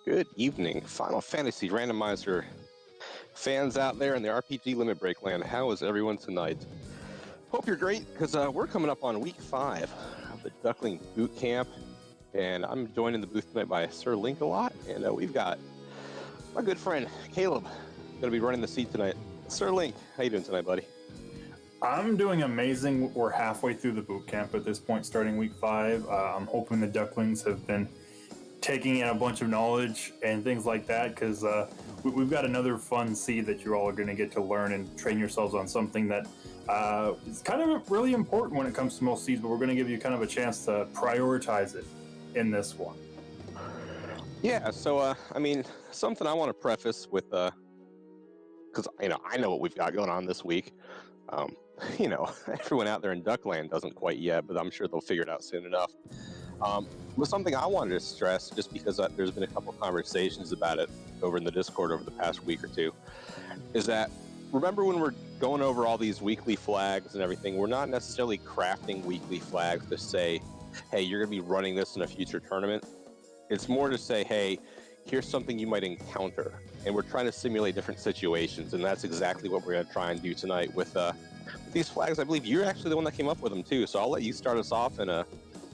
Good evening, Final Fantasy Randomizer fans out there in the RPG Limit Break land. How is everyone tonight? Hope you're great, because we're coming up on week 5 of the Duckling boot camp, and I'm joined in the booth tonight by Sir Link-a-Lot, and we've got my good friend Caleb going to be running the seat tonight. Sir Link, how you doing tonight, buddy? I'm doing amazing. We're halfway through the boot camp at this point, starting week 5. I'm hoping the Ducklings have been taking in a bunch of knowledge and things like that, because we've got another fun seed that you're all going to get to learn and train yourselves on something that is kind of really important when it comes to most seeds, but we're going to give you kind of a chance to prioritize it in this one. Yeah, so, something I want to preface with, because, I know what we've got going on this week. Everyone out there in Duckland doesn't quite yet, but I'm sure they'll figure it out soon enough. But something I wanted to stress, just because there's been a couple conversations about it over in the Discord over the past week or two, is that remember when we're going over all these weekly flags and everything, we're not necessarily crafting weekly flags to say, hey, you're going to be running this in a future tournament. It's more to say, hey, here's something you might encounter. And we're trying to simulate different situations, and that's exactly what we're going to try and do tonight with these flags. I believe you're actually the one that came up with them too, so I'll let you start us off, and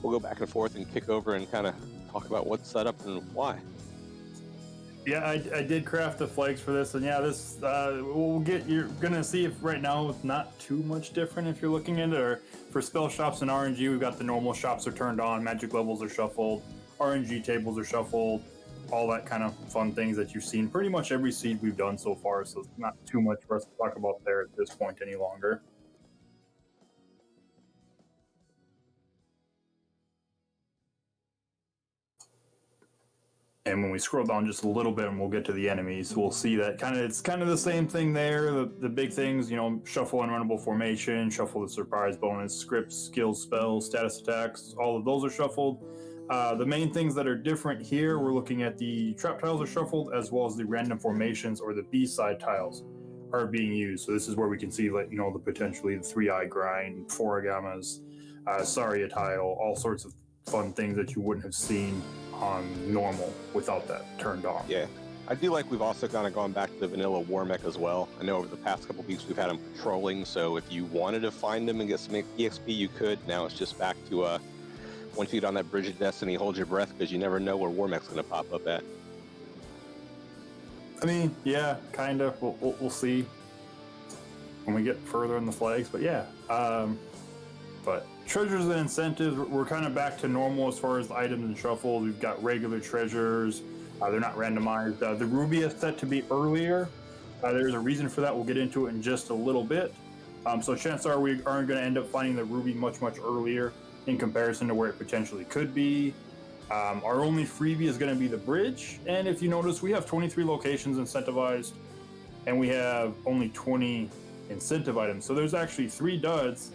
we'll go back and forth and kick over and kind of talk about what's set up and why. Yeah, I did craft the flags for this, and yeah, this you're gonna see if right now it's not too much different if you're looking into it. Or for spell shops and RNG, we've got the normal shops are turned on, magic levels are shuffled, RNG tables are shuffled, all that kind of fun things that you've seen pretty much every seed we've done so far, so it's not too much for us to talk about there at this point any longer. And when we scroll down just a little bit and we'll get to the enemies, we'll see that it's kind of the same thing there. The big things, shuffle unrunnable formation, shuffle the surprise bonus, scripts, skills, spells, status attacks, all of those are shuffled. The main things that are different here, we're looking at the trap tiles are shuffled, as well as the random formations or the B-side tiles are being used. So this is where we can see, the potentially the 3-eye grind, 4 gammas, Saria tile, all sorts of fun things that you wouldn't have seen on normal without that turned on. Yeah, I do like we've also kind of gone back to the vanilla war mech as well. I know over the past couple weeks we've had them patrolling, so if you wanted to find them and get some EXP, you could. Now it's just back to once you get on that bridge of destiny, hold your breath, because you never know where war mech's going to pop up at. I mean, yeah, kind of. We'll see when we get further in the flags, but yeah. But treasures and incentives, we're kind of back to normal as far as items and shuffles. We've got regular treasures. They're not randomized. The ruby is set to be earlier. There's a reason for that. We'll get into it in just a little bit. So chances are we aren't going to end up finding the ruby much earlier in comparison to where it potentially could be. Our only freebie is going to be the bridge. And if you notice, we have 23 locations incentivized, and we have only 20 incentive items. So there's actually 3 duds.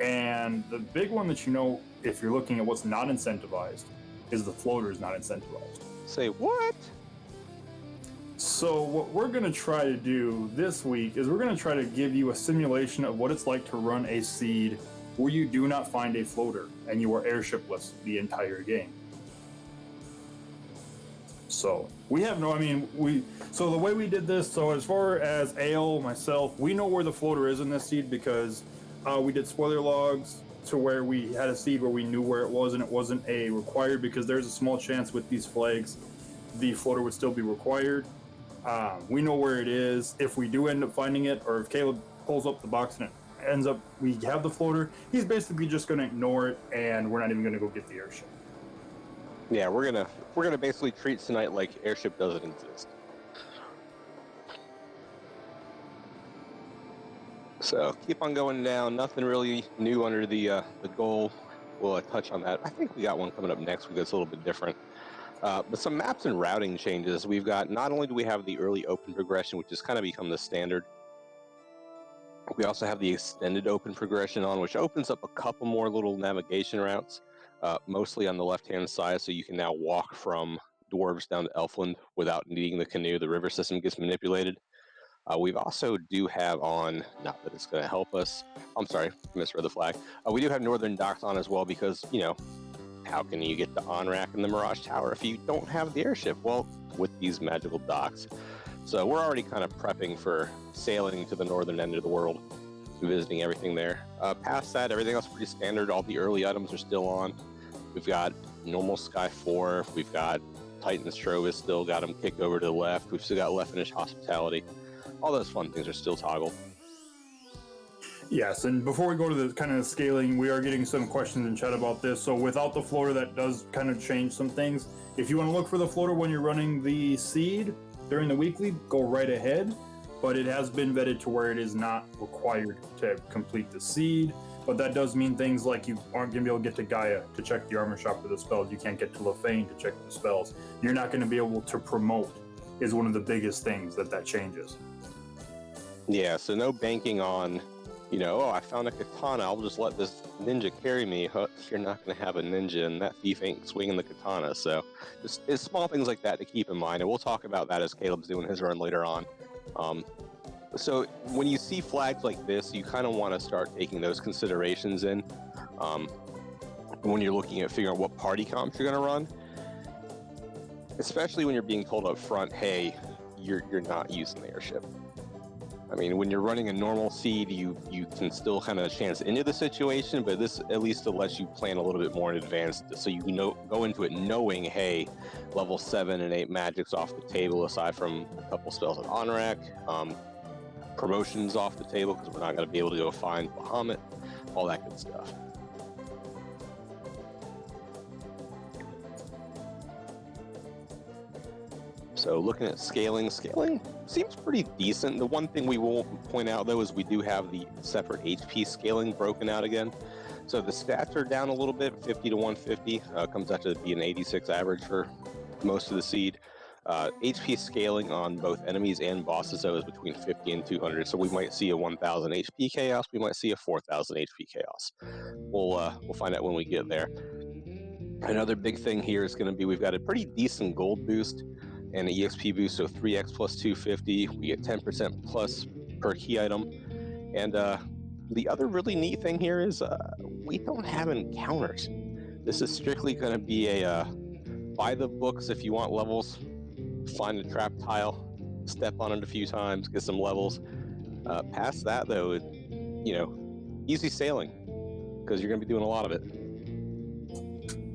And the big one that if you're looking at what's not incentivized, is the floater is not incentivized. Say what? So what we're going to try to do this week is we're going to try to give you a simulation of what it's like to run a seed where you do not find a floater and you are airshipless the entire game. So we have so the way we did this, so as far as Ale, myself, we know where the floater is in this seed because we did spoiler logs to where we had a seed where we knew where it was, and it wasn't a required, because there's a small chance with these flags the floater would still be required. We know where it is. If we do end up finding it, or if Caleb pulls up the box and it ends up we have the floater, he's basically just going to ignore it, and we're not even going to go get the airship. Yeah, we're gonna basically treat tonight like airship doesn't exist. So keep on going down. Nothing really new under the goal. We'll touch on that. I think we got one coming up next week that's a little bit different. But some maps and routing changes. We've got, not only do we have the early open progression, which has kind of become the standard, we also have the extended open progression on, which opens up a couple more little navigation routes, mostly on the left-hand side, so you can now walk from Dwarves down to Elfland without needing the canoe. The river system gets manipulated. We've also do have on, not that it's going to help us, I'm sorry, misread the flag. We do have Northern Docks on as well because, how can you get to Onrak and the Mirage Tower if you don't have the airship? Well, with these magical docks. So we're already kind of prepping for sailing to the northern end of the world, visiting everything there. Past that, everything else is pretty standard. All the early items are still on. We've got normal Sky 4. We've got Titan's Trove has still got them kicked over to the left. We've still got Left Finish Hospitality. All those fun things are still toggled. Yes, and before we go to the kind of scaling, we are getting some questions in chat about this. So without the floater, that does kind of change some things. If you want to look for the floater when you're running the seed during the weekly, go right ahead. But it has been vetted to where it is not required to complete the seed. But that does mean things like you aren't going to be able to get to Gaia to check the armor shop for the spells. You can't get to Lefane to check the spells. You're not going to be able to promote is one of the biggest things that changes. Yeah, so no banking on, you know, oh, I found a katana, I'll just let this ninja carry me. You're not going to have a ninja, and that thief ain't swinging the katana. So just it's small things like that to keep in mind, and we'll talk about that as Caleb's doing his run later on. So when you see flags like this, you kind of want to start taking those considerations in when you're looking at figuring out what party comps you're going to run, especially when you're being told up front, hey, you're not using the airship. I mean, when you're running a normal seed, you can still kind of chance into the situation, but this at least lets you plan a little bit more in advance, so you go into it knowing, hey, level 7 and 8 magic's off the table, aside from a couple spells at Onrak, promotions off the table because we're not going to be able to go find Bahamut, all that good stuff. So looking at scaling seems pretty decent. The one thing we will point out, though, is we do have the separate HP scaling broken out again. So the stats are down a little bit, 50 to 150. Comes out to be an 86 average for most of the seed. HP scaling on both enemies and bosses, though, is between 50 and 200. So we might see a 1,000 HP chaos. We might see a 4,000 HP chaos. We'll find out when we get there. Another big thing here is going to be we've got a pretty decent gold boost and an EXP boost, so 3x plus 250. We get 10% plus per key item. And the other really neat thing here is we don't have encounters. This is strictly going to be a buy the books if you want levels, find a trap tile, step on it a few times, get some levels. Past that, though, easy sailing, because you're going to be doing a lot of it.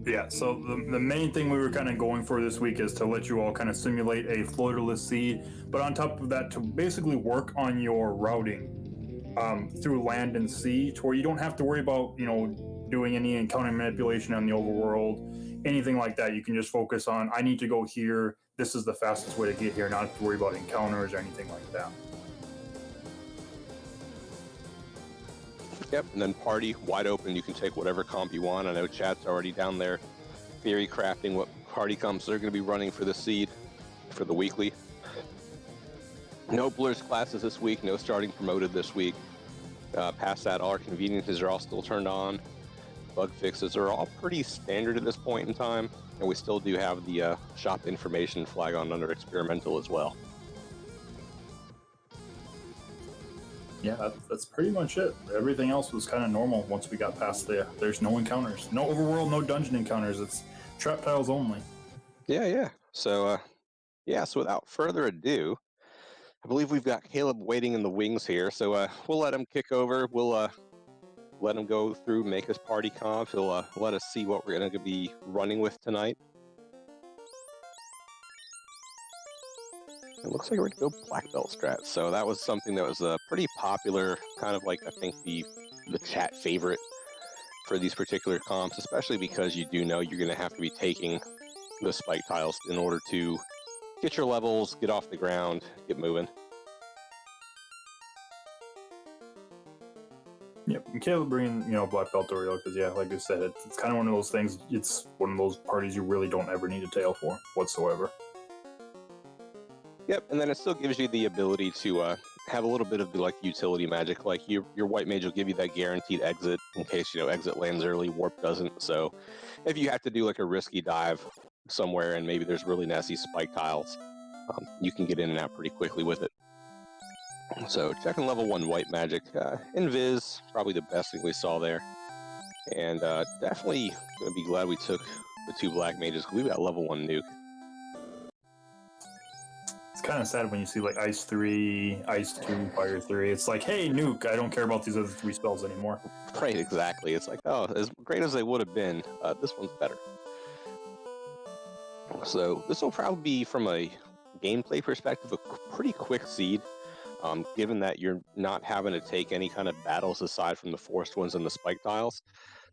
Yeah, so the main thing we were kind of going for this week is to let you all kind of simulate a floaterless seed, but on top of that, to basically work on your routing through land and sea, to where you don't have to worry about, doing any encounter manipulation on the overworld, anything like that. You can just focus on, I need to go here, this is the fastest way to get here, not have to worry about encounters or anything like that. Yep, and then party, wide open. You can take whatever comp you want. I know chat's already down there theory crafting what party comps they're going to be running for the seed, for the weekly. No Blurs classes this week, no starting promoted this week. Past that, all our conveniences are all still turned on. Bug fixes are all pretty standard at this point in time, and we still do have the shop information flag on under experimental as well. Yeah, that's pretty much it. Everything else was kind of normal once we got past there's no encounters. No overworld, no dungeon encounters. It's trap tiles only. Yeah. So without further ado, I believe we've got Caleb waiting in the wings here. So we'll let him kick over. We'll let him go through, make his party comp. He'll let us see what we're going to be running with tonight. It looks like we're going to go black belt strat. So that was something that was pretty popular, kind of like I think the chat favorite for these particular comps, especially because you do know you're going to have to be taking the spike tiles in order to get your levels, get off the ground, get moving. Yep, and Caleb bringing black belt to Rio because like I said, it's kind of one of those things. It's one of those parties you really don't ever need a tail for whatsoever. Yep, and then it still gives you the ability to have a little bit of the utility magic. Like your white mage will give you that guaranteed exit in case exit lands early, warp doesn't. So if you have to do a risky dive somewhere and maybe there's really nasty spike tiles, you can get in and out pretty quickly with it. So checking level 1 white magic, Invis, probably the best thing we saw there. And definitely going to be glad we took the 2 black mages, because we've got level 1 nuke. It's kind of sad when you see like Ice 3, Ice 2, Fire 3. It's like, hey, nuke, I don't care about these other 3 spells anymore. Right, exactly. It's like, oh, as great as they would have been, this one's better. So this will probably be, from a gameplay perspective, a pretty quick seed, given that you're not having to take any kind of battles aside from the forced ones and the spike tiles.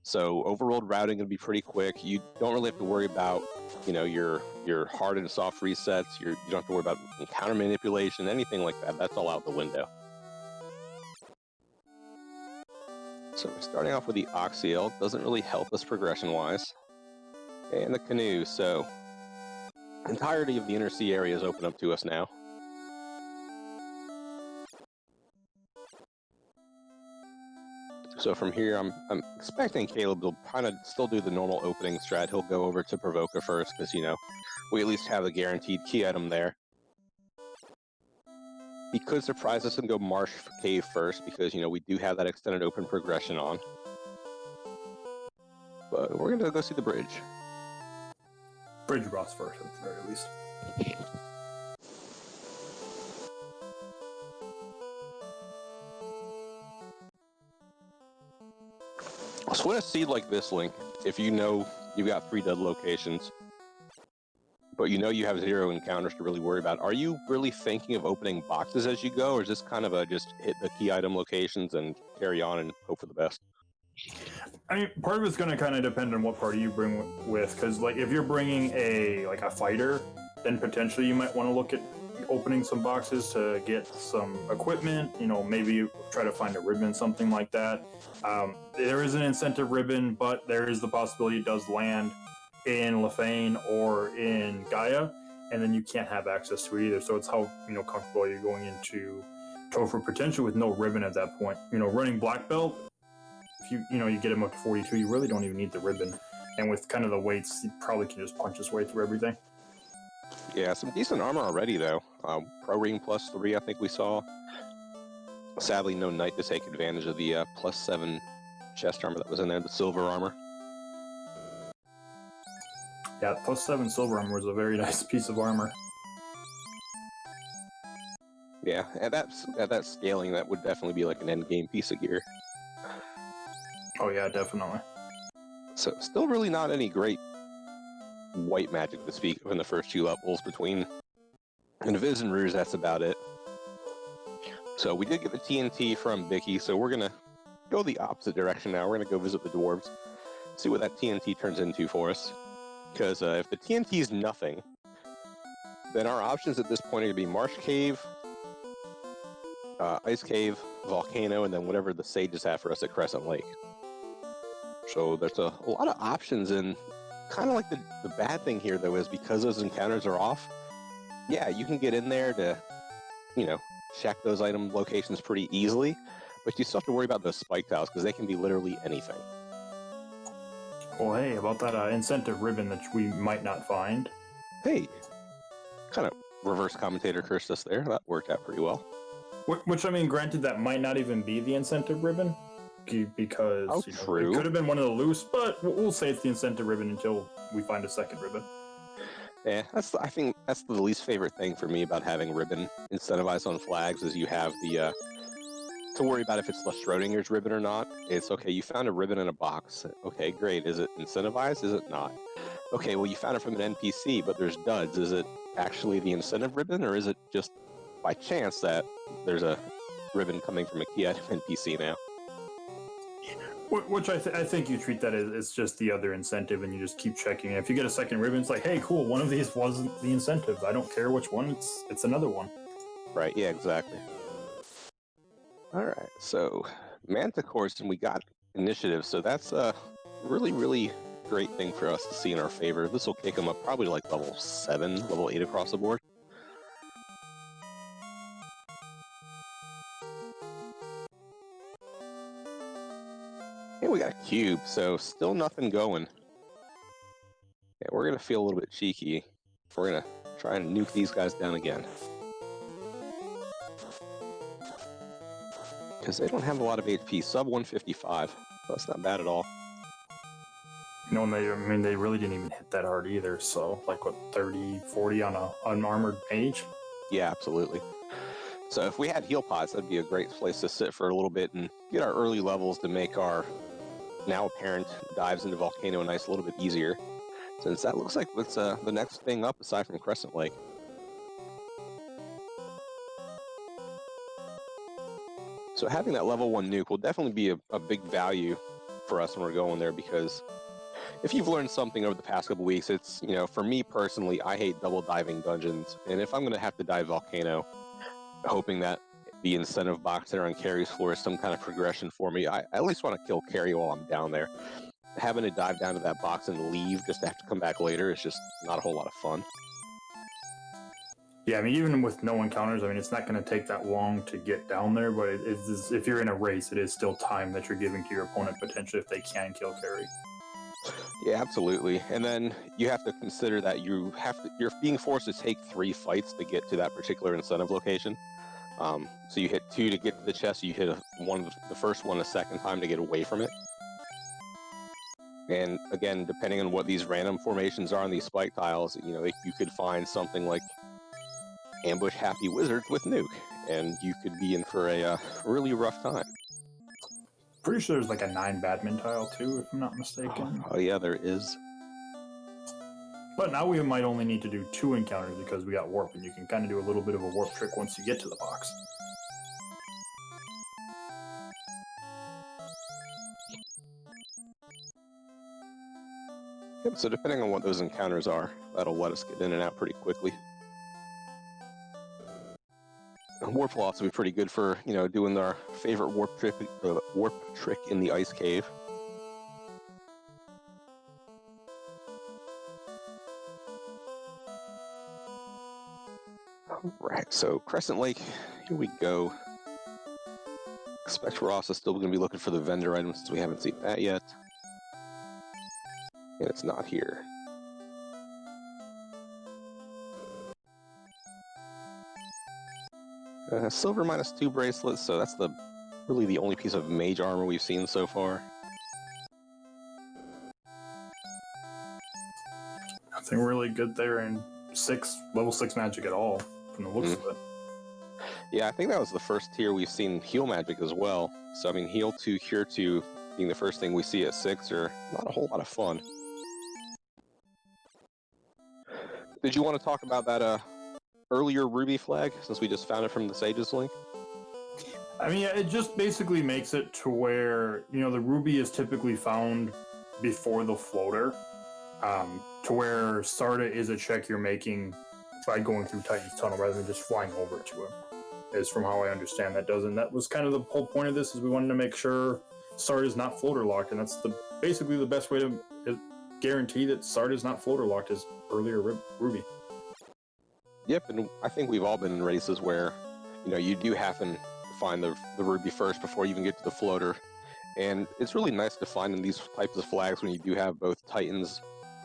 So overworld routing will be pretty quick. You don't really have to worry about, your hard and soft resets. You don't have to worry about counter manipulation, anything like that. That's all out the window. So we're starting off with the Oxyel. Doesn't really help us progression-wise. And the Canoe. So entirety of the inner sea area is open up to us now. So from here, I'm expecting Caleb to kind of still do the normal opening strat. He'll go over to Provoca first, because, we at least have a guaranteed key item there. He could surprise us and go Marsh Cave first, because, we do have that extended open progression on. But we're going to go see the bridge. Bridge boss first, at the very least. So in a seed like this, Link, if you know you've got 3 dead locations, but you have 0 encounters to really worry about, are you really thinking of opening boxes as you go, or is this kind of a just hit the key item locations and carry on and hope for the best? I mean, part of it's going to kind of depend on what party you bring with, because like if you're bringing a fighter, then potentially you might want to look at opening some boxes to get some equipment. Maybe try to find a ribbon, something like that. There is an incentive ribbon, but there is the possibility it does land in Lefane or in Gaia, and then you can't have access to it either. So it's how comfortable you're going into Topher potential with no ribbon at that point. Running black belt. If you get him up to 42, you really don't even need the ribbon. And with kind of the weights, he probably can just punch his way through everything. Yeah, some decent armor already, though. Pro Ring +3, I think we saw. Sadly, no knight to take advantage of the +7 chest armor that was in there, the silver armor. Yeah, +7 silver armor is a very nice piece of armor. Yeah, at that scaling, that would definitely be like an endgame piece of gear. Oh yeah, definitely. So still really not any great white magic to speak of in the first 2 levels. Between Invis and Rouge, that's about it. So we did get the TNT from Bicky, so we're going to go the opposite direction now. We're going to go visit the dwarves, see what that TNT turns into for us. Because if the TNT is nothing, then our options at this point are going to be Marsh Cave, Ice Cave, Volcano, and then whatever the sages have for us at Crescent Lake. So there's a lot of options, and kind of like the bad thing here, though, is because those encounters are off, yeah, you can get in there to, check those item locations pretty easily, but you still have to worry about those spike tiles, because they can be literally anything. Well, hey, about that incentive ribbon that we might not find. Hey, kind of reverse commentator cursed us there. That worked out pretty well. Which, I mean, granted, that might not even be the incentive ribbon, because true. It could have been one of the loose, but we'll say it's the incentive ribbon until we find a second ribbon. Yeah, I think that's the least favorite thing for me about having ribbon incentivized on flags, is you have the to worry about if it's the Schrodinger's ribbon or not. It's okay, you found a ribbon in a box. Okay, great. Is it incentivized? Is it not? Okay, well, you found it from an NPC, but there's duds. Is it actually the incentive ribbon, or is it just by chance that there's a ribbon coming from a key item NPC now? Which I think you treat that as just the other incentive, and you just keep checking. And if you get a second ribbon, it's like, hey, cool, one of these wasn't the incentive. I don't care which one, it's another one. Right, yeah, exactly. Alright, so Manticores, and we got initiative, so that's a really, really great thing for us to see in our favor. This will kick them up probably like level 7, level 8 across the board. And we got a cube, so still nothing going. Yeah, we're going to feel a little bit cheeky. We're going to try and nuke these guys down again. Because they don't have a lot of HP. Sub 155. That's not bad at all. You know, and they really didn't even hit that hard either. So, like, what, 30, 40 on a unarmored mage? Yeah, absolutely. So if we had heal pods, that'd be a great place to sit for a little bit and get our early levels to make our now apparent dives into Volcano and Ice a little bit easier, since that looks like what's the next thing up aside from Crescent Lake. So having that level 1 nuke will definitely be a big value for us when we're going there, because if you've learned something over the past couple weeks, it's, you know, for me personally, I hate double diving dungeons, and if I'm going to have to dive Volcano, hoping that the incentive box there on Carrie's floor is some kind of progression for me, I at least want to kill Carrie while I'm down there. Having to dive down to that box and leave just to have to come back later is just not a whole lot of fun. Yeah, I mean, even with no encounters, I mean, it's not going to take that long to get down there, but if you're in a race, it is still time that you're giving to your opponent potentially if they can kill Carrie. Yeah, absolutely. And then you have to consider that you're being forced to take 3 fights to get to that particular incentive location. So you hit 2 to get to the chest, you hit the first one a second time to get away from it. And again, depending on what these random formations are on these spike tiles, you know, you could find something like ambush happy wizards with nuke, and you could be in for a really rough time. Pretty sure there's like a 9 badminton tile too, if I'm not mistaken. Oh yeah, there is. But now we might only need to do 2 encounters because we got warp, and you can kind of do a little bit of a warp trick once you get to the box. Yep, so depending on what those encounters are, that'll let us get in and out pretty quickly. Warp will also be pretty good for, you know, doing our favorite warp trick in the ice cave. Alright, so Crescent Lake, here we go. Expect Ross is still going to be looking for the vendor item since we haven't seen that yet. And it's not here. Silver -2 bracelets, so that's really the only piece of mage armor we've seen so far. Nothing really good there in level 6 magic at all, from the looks of it. Yeah, I think that was the first tier we've seen heal magic as well. So I mean, heal 2, cure 2 being the first thing we see at 6 are not a whole lot of fun. Did you want to talk about that earlier ruby flag, since we just found it from the Sage's link? I mean, it just basically makes it to where, you know, the ruby is typically found before the floater, to where Sarda is a check you're making by going through Titan's Tunnel rather than just flying over to him, is from how I understand that does. And that was kind of the whole point of this, is we wanted to make sure Sarda is not floater locked, and that's basically the best way to guarantee that Sarda is not floater locked is earlier ruby. Yep, and I think we've all been in races where, you know, you do happen to find the ruby first before you even get to the floater. And it's really nice to find in these types of flags when you do have both Titans,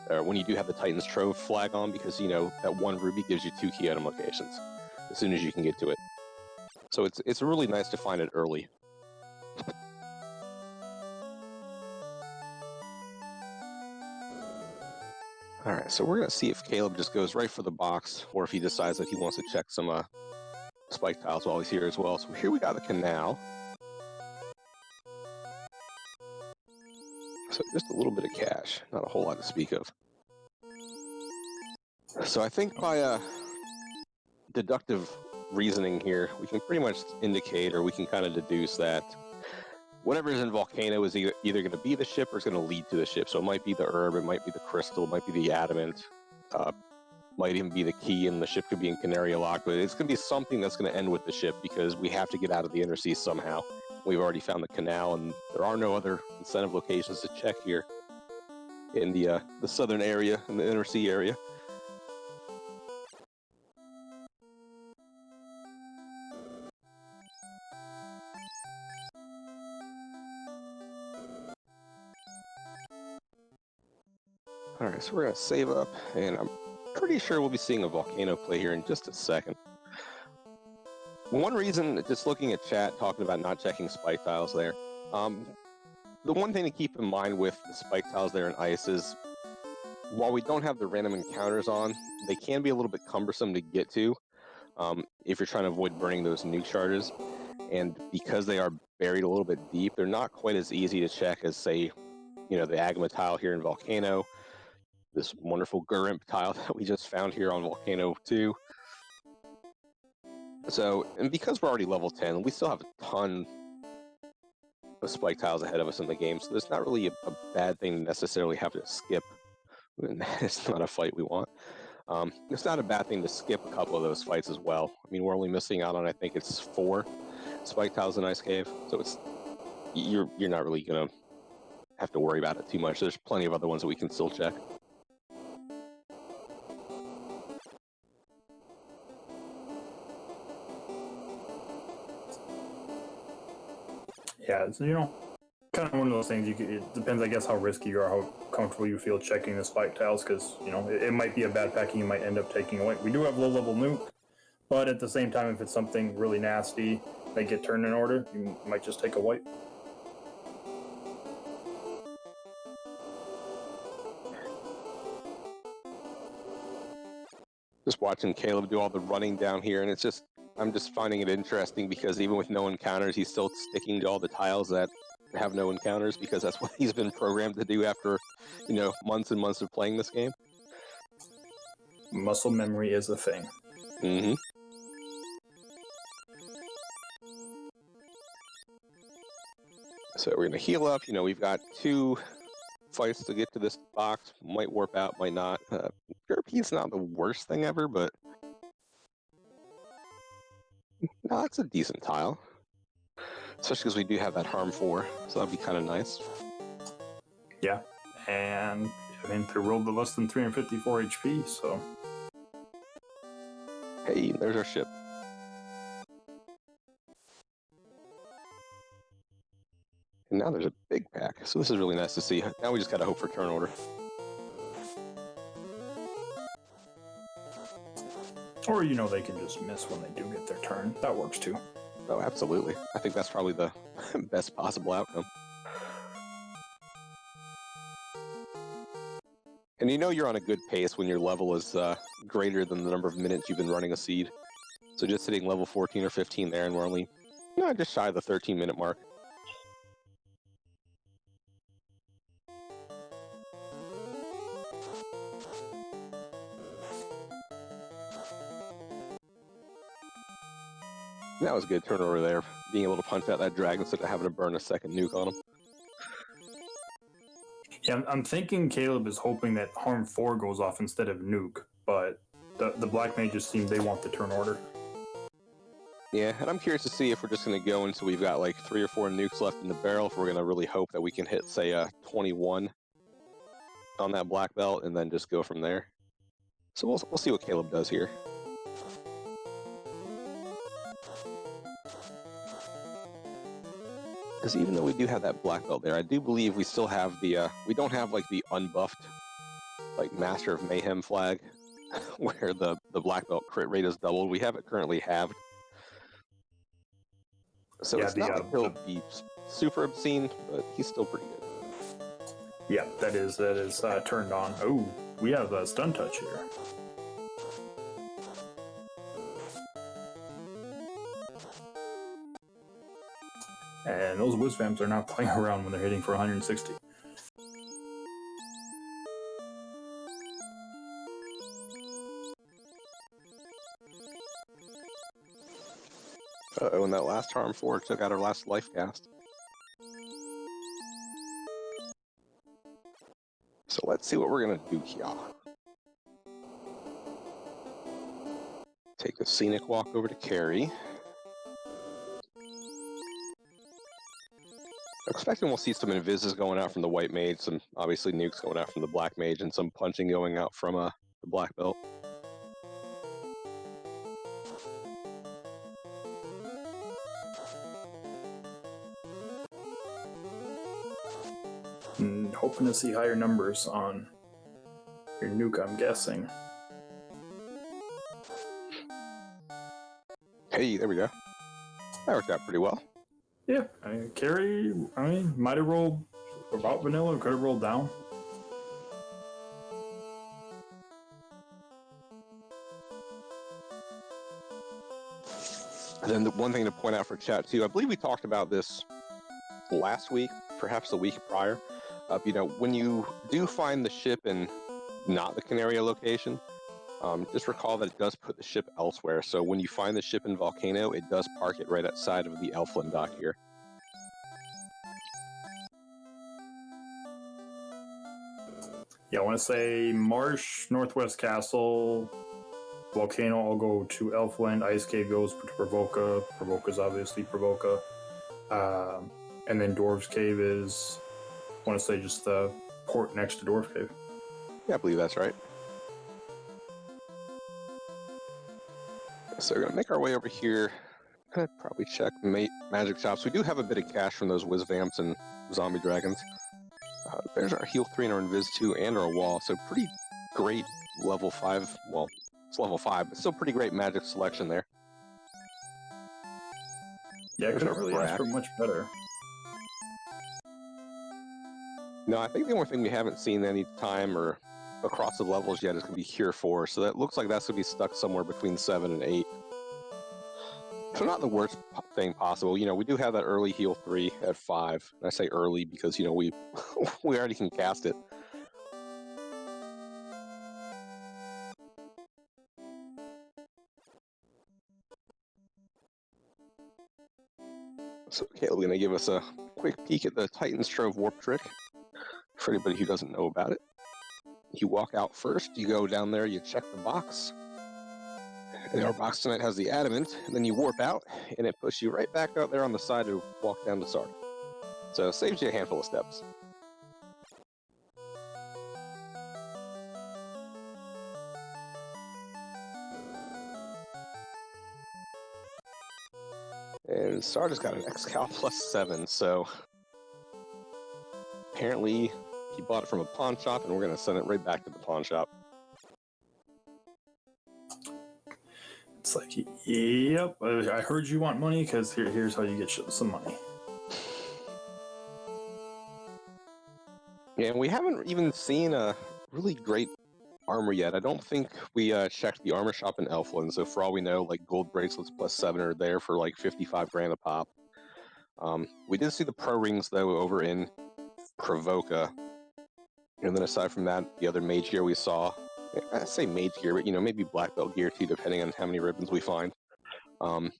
when you do have the Titans Trove flag on, because, you know, that 1 ruby gives you 2 key item locations as soon as you can get to it. So it's really nice to find it early. All right, so we're going to see if Caleb just goes right for the box, or if he decides that he wants to check some spike tiles while he's here as well. So here we got the canal. So just a little bit of cash, not a whole lot to speak of. So I think by deductive reasoning here, we can pretty much indicate, or we can kind of deduce that whatever is in Volcano is either going to be the ship or it's going to lead to the ship. So it might be the herb, it might be the crystal, it might be the adamant, might even be the key, and the ship could be in Canary Lock, but it's going to be something that's going to end with the ship, because we have to get out of the inner sea somehow. We've already found the canal, and there are no other incentive locations to check here in the southern area, in the inner sea area. All right, so we're going to save up, and I'm pretty sure we'll be seeing a Volcano play here in just a second. One reason, just looking at chat, talking about not checking spike tiles there, the one thing to keep in mind with the spike tiles there in ice is, while we don't have the random encounters on, they can be a little bit cumbersome to get to if you're trying to avoid burning those nuke charges. And because they are buried a little bit deep, they're not quite as easy to check as, say, the Agma tile here in Volcano, this wonderful Gurimp tile that we just found here on Volcano 2. So, and because we're already level 10, we still have a ton of spike tiles ahead of us in the game, so there's not really a bad thing to necessarily have to skip. It's not a fight we want. It's not a bad thing to skip a couple of those fights as well. I mean, we're only missing out on, I think it's 4 spike tiles in Ice Cave, so it's you're not really gonna have to worry about it too much. There's plenty of other ones that we can still check. Yeah, it's, kind of one of those things. It depends, I guess, how risky you are, how comfortable you feel checking the spike tiles, because it might be a bad packing you might end up taking away. We do have low level nuke, but at the same time, if it's something really nasty, they get turned in order, you might just take a wipe. Just watching Caleb do all the running down here, and I'm just finding it interesting because even with no encounters, he's still sticking to all the tiles that have no encounters, because that's what he's been programmed to do after, months and months of playing this game. Muscle memory is a thing. Mm-hmm. So we're going to heal up. We've got 2 fights to get to this box. Might warp out, might not. European's not the worst thing ever, but no, that's a decent tile. Especially because we do have that harm 4, so that'd be kind of nice. Yeah, and they rolled the less than 354 HP, so... Hey, there's our ship. And now there's a big pack, so this is really nice to see. Now we just gotta hope for turn order. Or, they can just miss when they do get their turn. That works too. Oh, absolutely. I think that's probably the best possible outcome. And you're on a good pace when your level is greater than the number of minutes you've been running a seed. So just hitting level 14 or 15 there, and we're only just shy of the 13-minute mark. That was good turnover there, being able to punch out that dragon instead of having to burn a second nuke on him. Yeah, I'm thinking Caleb is hoping that harm 4 goes off instead of nuke, but the black mages seem they want the turn order. Yeah, and I'm curious to see if we're just going to go until we've got like 3 or 4 nukes left in the barrel, if we're going to really hope that we can hit, say, 21 on that black belt, and then just go from there. So we'll see what Caleb does here. Because even though we do have that black belt there, I do believe we still have the, we don't have like the unbuffed, like Master of Mayhem flag, where the black belt crit rate is doubled. We have it currently halved. So yeah, it's not like he'll be super obscene, but he's still pretty good. Yeah, that is turned on. Oh, we have a stun touch here. And those Whizvamps are not playing around when they're hitting for 160. Uh-oh, and that last harm 4 took out our last life cast. So let's see what we're going to do here. Take a scenic walk over to Carrie. I'm expecting we'll see some invises going out from the white mage, some obviously nukes going out from the black mage, and some punching going out from the black belt. Hoping to see higher numbers on your nuke, I'm guessing. Hey, there we go. That worked out pretty well. Yeah, Carrie, might have rolled about vanilla. Could have rolled down. And then the one thing to point out for chat too, I believe we talked about this last week, perhaps the week prior. When you do find the ship in not the Canaria location, just recall that it does put the ship elsewhere. So when you find the ship in Volcano, it does park it right outside of the Elfland dock here. Yeah, I want to say Marsh, Northwest Castle, Volcano. I'll go to Elfland. Ice Cave goes to Provoca. Provoca's obviously Provoca. And then Dwarves Cave is, I want to say, just the port next to Dwarves Cave. Yeah, I believe that's right. So we're going to make our way over here. I'd probably check magic shops. We do have a bit of cash from those Whiz Vamps and Zombie Dragons. There's our Heal 3 and our Invis 2 and our Wall. So pretty great level 5. Well, it's level 5, but still pretty great magic selection there. Yeah, I couldn't really ask for much better. No, I think the only thing we haven't seen any time or across the levels yet is going to be Cure 4. So that looks like that's going to be stuck somewhere between 7 and 8. So not the worst thing possible. We do have that early Heal 3 at 5. And I say early because, we we already can cast it. So Caleb's going to give us a quick peek at the Titan's Trove Warp Trick. For anybody who doesn't know about it. You walk out first, you go down there, you check the box. And our box tonight has the adamant, and then you warp out, and it pushes you right back out there on the side to walk down to Sark. So it saves you a handful of steps. And Sarda's got an Excal +7, so apparently he bought it from a pawn shop, and we're going to send it right back to the pawn shop. It's like, yep, I heard you want money, because here's how you get some money. Yeah, and we haven't even seen a really great armor yet. I don't think we checked the armor shop in Elfland, so for all we know, like gold bracelets +7 are there for like 55 grand a pop. We did see the pro rings though over in Provoca, and then aside from that, the other mage gear we saw, I say mage gear, but maybe black belt gear too, depending on how many ribbons we find. The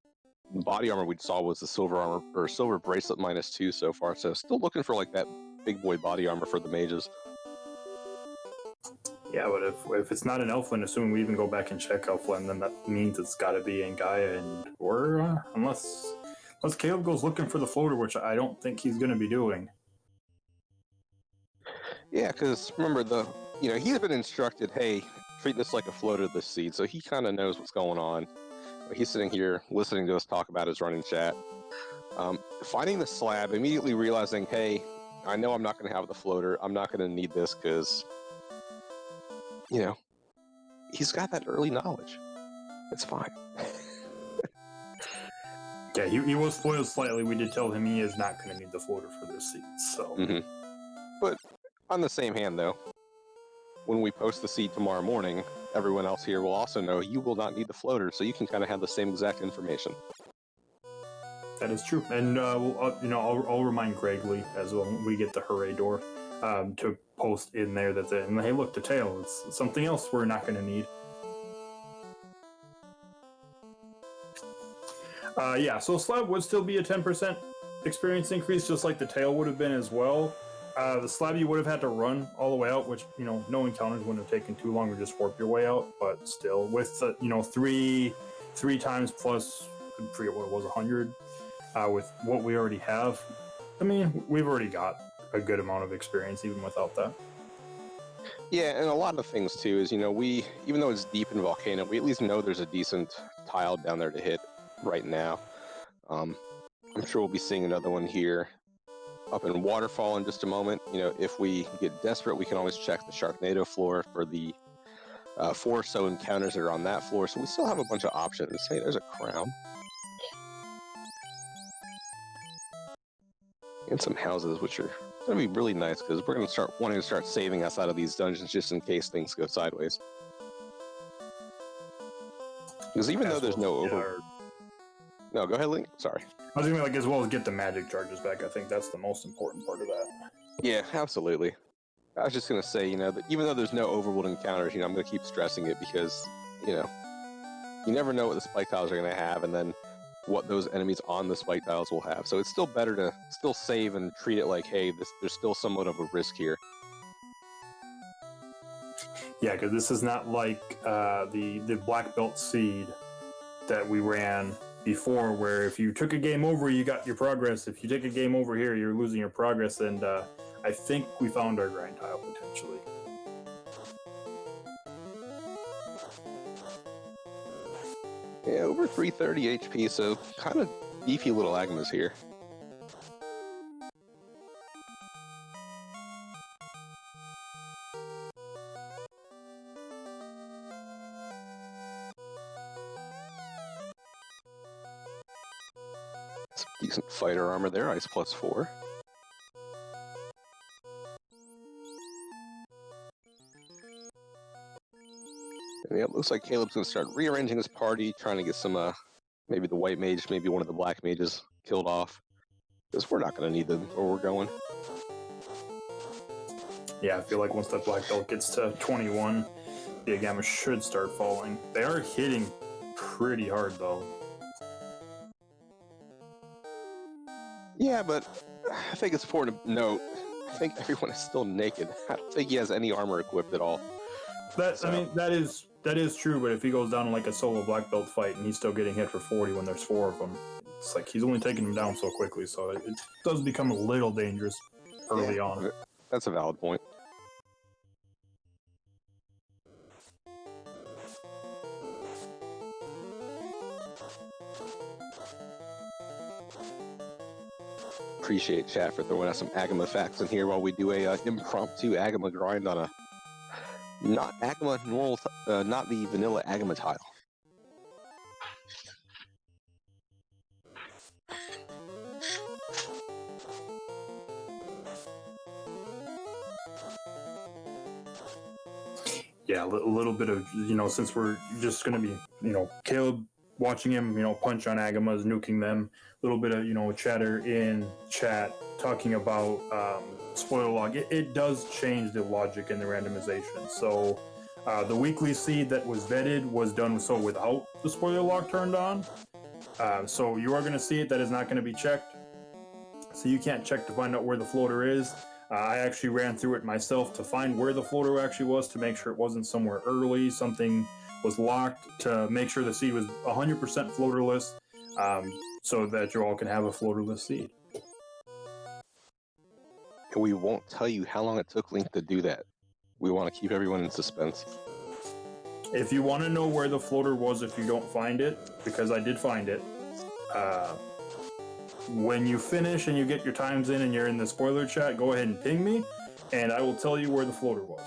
body armor we saw was the silver armor or silver bracelet -2 so far, so still looking for like that big boy body armor for the mages. Yeah, but if it's not in Elfland, assuming we even go back and check Elfland, then that means it's got to be in Gaia, and we're unless Caleb goes looking for the floater, which I don't think he's going to be doing. Yeah, because remember he's been instructed, hey, treat this like a floater this seed, so he kind of knows what's going on. He's sitting here listening to us talk about his running chat. Finding the slab, immediately realizing, hey, I know I'm not going to have the floater. I'm not going to need this because, he's got that early knowledge. It's fine. Yeah, he was spoiled slightly. We did tell him he is not going to need the floater for this seed. So, But on the same hand, though, when we post the seed tomorrow morning, everyone else here will also know you will not need the floater, so you can kind of have the same exact information. That is true, and I'll remind Gregley as well when we get the hooray door to post in there that hey, look, the tail. It's something else we're not going to need. Yeah, so slab would still be a 10% experience increase, just like the tail would have been as well. The slab you would have had to run all the way out, which no encounters wouldn't have taken too long to just warp your way out. But still, with three times plus, I forget what it was, 100. With what we already have, I mean, we've already got a good amount of experience even without that. Yeah, and a lot of things too is we, even though it's deep in Volcano, we at least know there's a decent tile down there to hit right now. I'm sure we'll be seeing another one here up in Waterfall in just a moment. If we get desperate, we can always check the Sharknado floor for the 4 or so encounters that are on that floor. So we still have a bunch of options. Hey, there's a crown. And some houses, which are It's gonna be really nice because we're gonna start wanting to start saving us out of these dungeons just in case things go sideways. Because even though there's no over... No, go ahead, Link. Sorry. I was gonna be like, as well as get the magic charges back. I think that's the most important part of that. Yeah, absolutely. I was just gonna say, you know, that even though there's no overworld encounters, you know, I'm gonna keep stressing it because, you know, you never know what the spike tiles are gonna have, and then what those enemies on the spike tiles will have. So it's still better to still save and treat it like, hey, there's still somewhat of a risk here. Yeah, because this is not like the black belt seed that we ran before, where if you took a game over, you got your progress. If you take a game over here, you're losing your progress. And I think we found our grind tile potentially. Yeah, over 330 HP, so kind of beefy little Agmas here. Some decent fighter armor there, ice +4. And yeah, it looks like Caleb's going to start rearranging his party, trying to get some, maybe the white mage, maybe one of the black mages killed off. Because we're not going to need them where we're going. Yeah, I feel like once that black belt gets to 21, the Agama should start falling. They are hitting pretty hard, though. Yeah, but I think it's important to note, I think everyone is still naked. I don't think he has any armor equipped at all. I mean, that is true, but if he goes down in like a solo black belt fight and he's still getting hit for 40 when there's 4 of them, it's like he's only taking him down so quickly, so it does become a little dangerous early on. That's a valid point. Appreciate chat for throwing out some Agama facts in here while we do a impromptu Agama grind on a not Agama normal, not the vanilla Agama tile. Yeah, a little bit of, you know, since we're just going to be, you know, Caleb watching him, you know, punch on Agamas, nuking them, a little bit of, you know, chatter in chat talking about spoiler log. It does change the logic in the randomization. So the weekly seed that was vetted was done so without the spoiler log turned on. So you are going to see it. That is not going to be checked. So you can't check to find out where the floater is. I actually ran through it myself to find where the floater actually was, to make sure it wasn't somewhere early. Something was locked, to make sure the seed was 100% floaterless, so that you all can have a floaterless seed. And we won't tell you how long it took Link to do that. We want to keep everyone in suspense. If you want to know where the floater was if you don't find it, because I did find it, when you finish and you get your times in and you're in the spoiler chat, go ahead and ping me, and I will tell you where the floater was.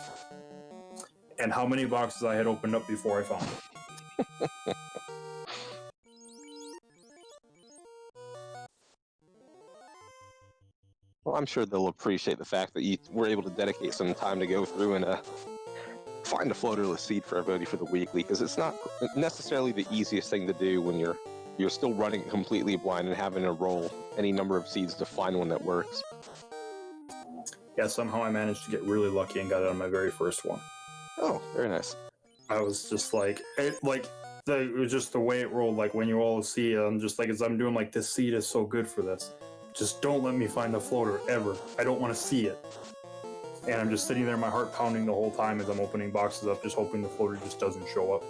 And how many boxes I had opened up before I found it. Well, I'm sure they'll appreciate the fact that you were able to dedicate some time to go through and find a floaterless seed for everybody for the weekly, because it's not necessarily the easiest thing to do when you're still running completely blind and having to roll any number of seeds to find one that works. Yeah, somehow I managed to get really lucky and got it on my very first one. Oh, very nice. I was just like, it was just the way it rolled. Like when you all see it, I'm just like, as I'm doing like, this seed is so good for this. Just don't let me find the floater ever. I don't want to see it. And I'm just sitting there, my heart pounding the whole time as I'm opening boxes up, just hoping the floater just doesn't show up.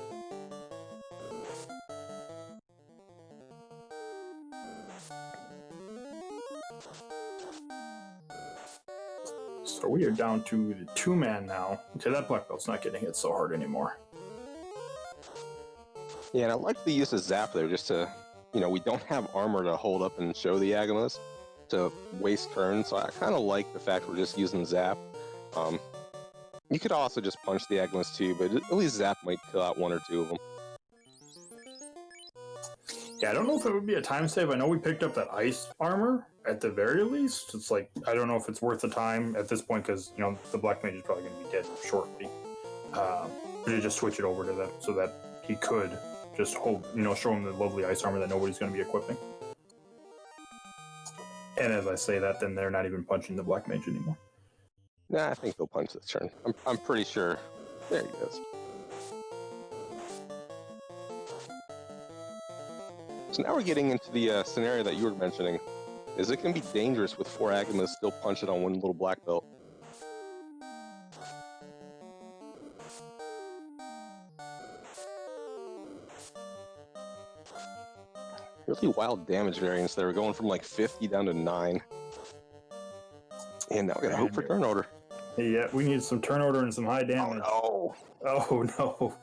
So we are down to the 2-man now. Okay, that black belt's not getting hit so hard anymore. Yeah, and I like the use of Zap there, just to, you know, we don't have armor to hold up and show the Agamas to waste turns, so I kind of like the fact we're just using Zap. You could also just punch the Agamas too, but at least Zap might kill out 1 or 2 of them. Yeah, I don't know if it would be a time save. I know we picked up that ice armor at the very least. It's like, I don't know if it's worth the time at this point because, you know, the Black Mage is probably going to be dead shortly. To just switch it over to that so that he could just hold, you know, show him the lovely ice armor that nobody's going to be equipping. And as I say that, then they're not even punching the Black Mage anymore. Nah, I think they'll punch this turn. I'm pretty sure. There he goes. So now we're getting into the scenario that you were mentioning. Is it can be dangerous with 4 Agamas still punching on one little black belt? Really wild damage variance there. We're going from like 50 down to 9. And now we gotta hope for turn order. Yeah, we need some turn order and some high damage. Oh no. Oh no.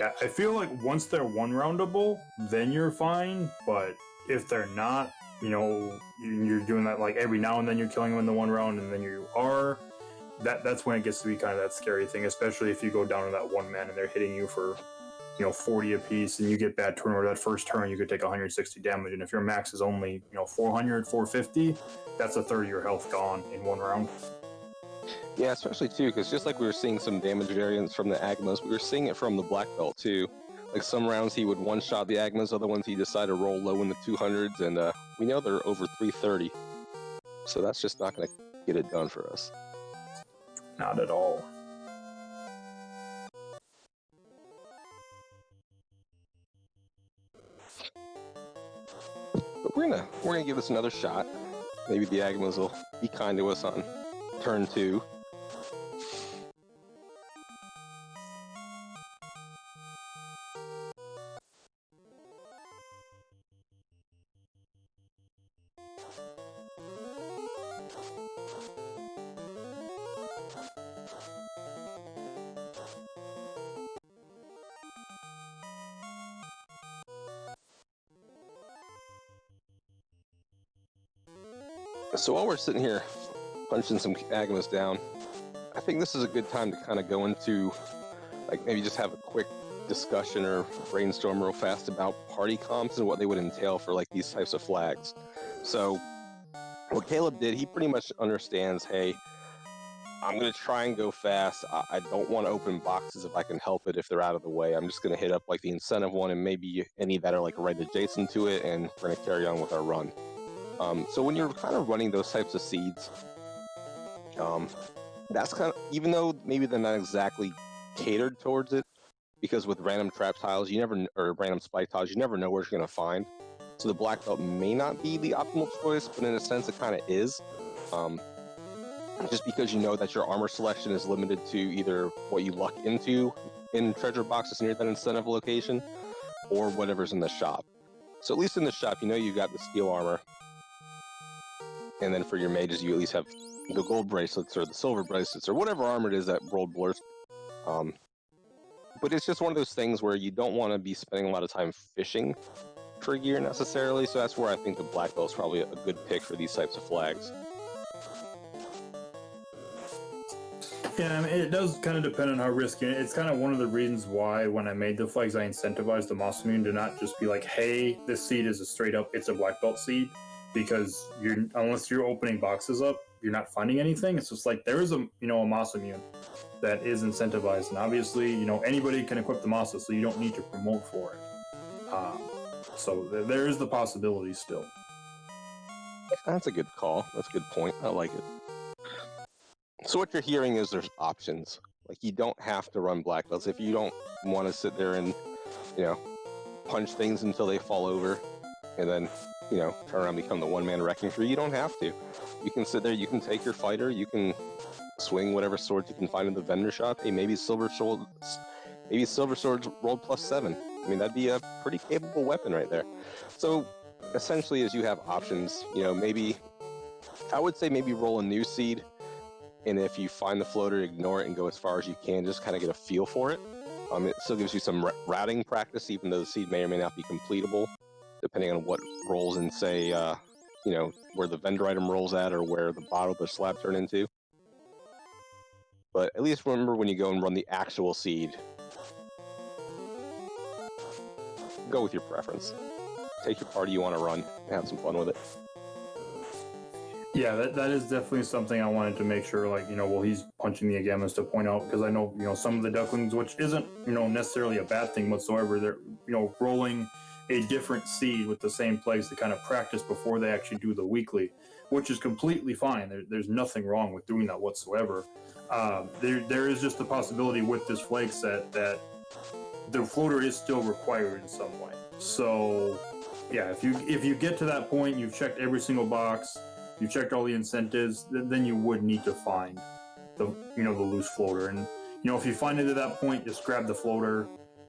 Yeah, I feel like once they're one roundable, then you're fine. But if they're not, you know, you're doing that like every now and then you're killing them in the one round, and then you are. That's when it gets to be kind of that scary thing, especially if you go down to that one man and they're hitting you for, you know, 40 apiece, and you get bad turn order. That first turn, you could take 160 damage, and if your max is only, you know, 400, 450, that's a third of your health gone in one round. Yeah, especially too, because just like we were seeing some damage variance from the Agamas, we were seeing it from the Black Belt too. Like some rounds he would one-shot the Agamas, other ones he decided to roll low in the 200s, and we know they're over 330. So that's just not going to get it done for us. Not at all. But we're gonna give this another shot. Maybe the Agamas will be kind to us on turn 2. So while we're sitting here punching some Agamas down, I think this is a good time to kind of go into, like, maybe just have a quick discussion or brainstorm real fast about party comps and what they would entail for like these types of flags. So what Caleb did, he pretty much understands, hey, I'm going to try and go fast. I don't want to open boxes if I can help it if they're out of the way. I'm just going to hit up like the incentive one and maybe any that are like right adjacent to it, and we're going to carry on with our run. So when you're kind of running those types of seeds, that's kind of, even though maybe they're not exactly catered towards it, because with random trap tiles, or random spike tiles, you never know where you're going to find. So the black belt may not be the optimal choice, but in a sense it kind of is. Just because you know that your armor selection is limited to either what you luck into in treasure boxes near that incentive location, or whatever's in the shop. So at least in the shop, you know you've got the steel armor. And then for your mages, you at least have the gold bracelets or the silver bracelets or whatever armor it is that rolled blurs. But it's just one of those things where you don't want to be spending a lot of time fishing for gear necessarily. So that's where I think the black belt is probably a good pick for these types of flags. Yeah, I mean, it does kind of depend on how risky. It's kind of one of the reasons why when I made the flags, I incentivized the Moss Immune to not just be like, hey, this seed is a straight up, it's a black belt seed. Because unless you're opening boxes up, you're not finding anything. It's just like there is a Moss Immune that is incentivized, and obviously anybody can equip the Mosses, so you don't need to promote for it. So there is the possibility still. That's a good call. That's a good point. I like it. So what you're hearing is there's options. Like you don't have to run black belts if you don't want to sit there and punch things until they fall over, and then turn around and become the one-man wrecking crew. You don't have to. You can sit there, you can take your fighter, you can swing whatever swords you can find in the vendor shop. Hey, maybe silver swords rolled +7. I mean, that'd be a pretty capable weapon right there. So essentially, as you have options, maybe I would say maybe roll a new seed, and if you find the floater, ignore it and go as far as you can, just kind of get a feel for it. It still gives you some routing practice, even though the seed may or may not be completable, depending on what rolls in, say, where the vendor item rolls at or where the bottle the slab turn into. But at least remember when you go and run the actual seed, go with your preference. Take your party you want to run, have some fun with it. Yeah, that is definitely something I wanted to make sure, like, while he's punching the Agamas, to point out, because I know, some of the Ducklings, which isn't, necessarily a bad thing whatsoever, they're, rolling a different seed with the same place to kind of practice before they actually do the weekly, which is completely fine. There's nothing wrong with doing that whatsoever. There is just the possibility with this flag set that the floater is still required in some way. So, yeah, if you get to that point, you've checked every single box, you checked all the incentives, then you would need to find the the loose floater. And if you find it at that point, just grab the floater,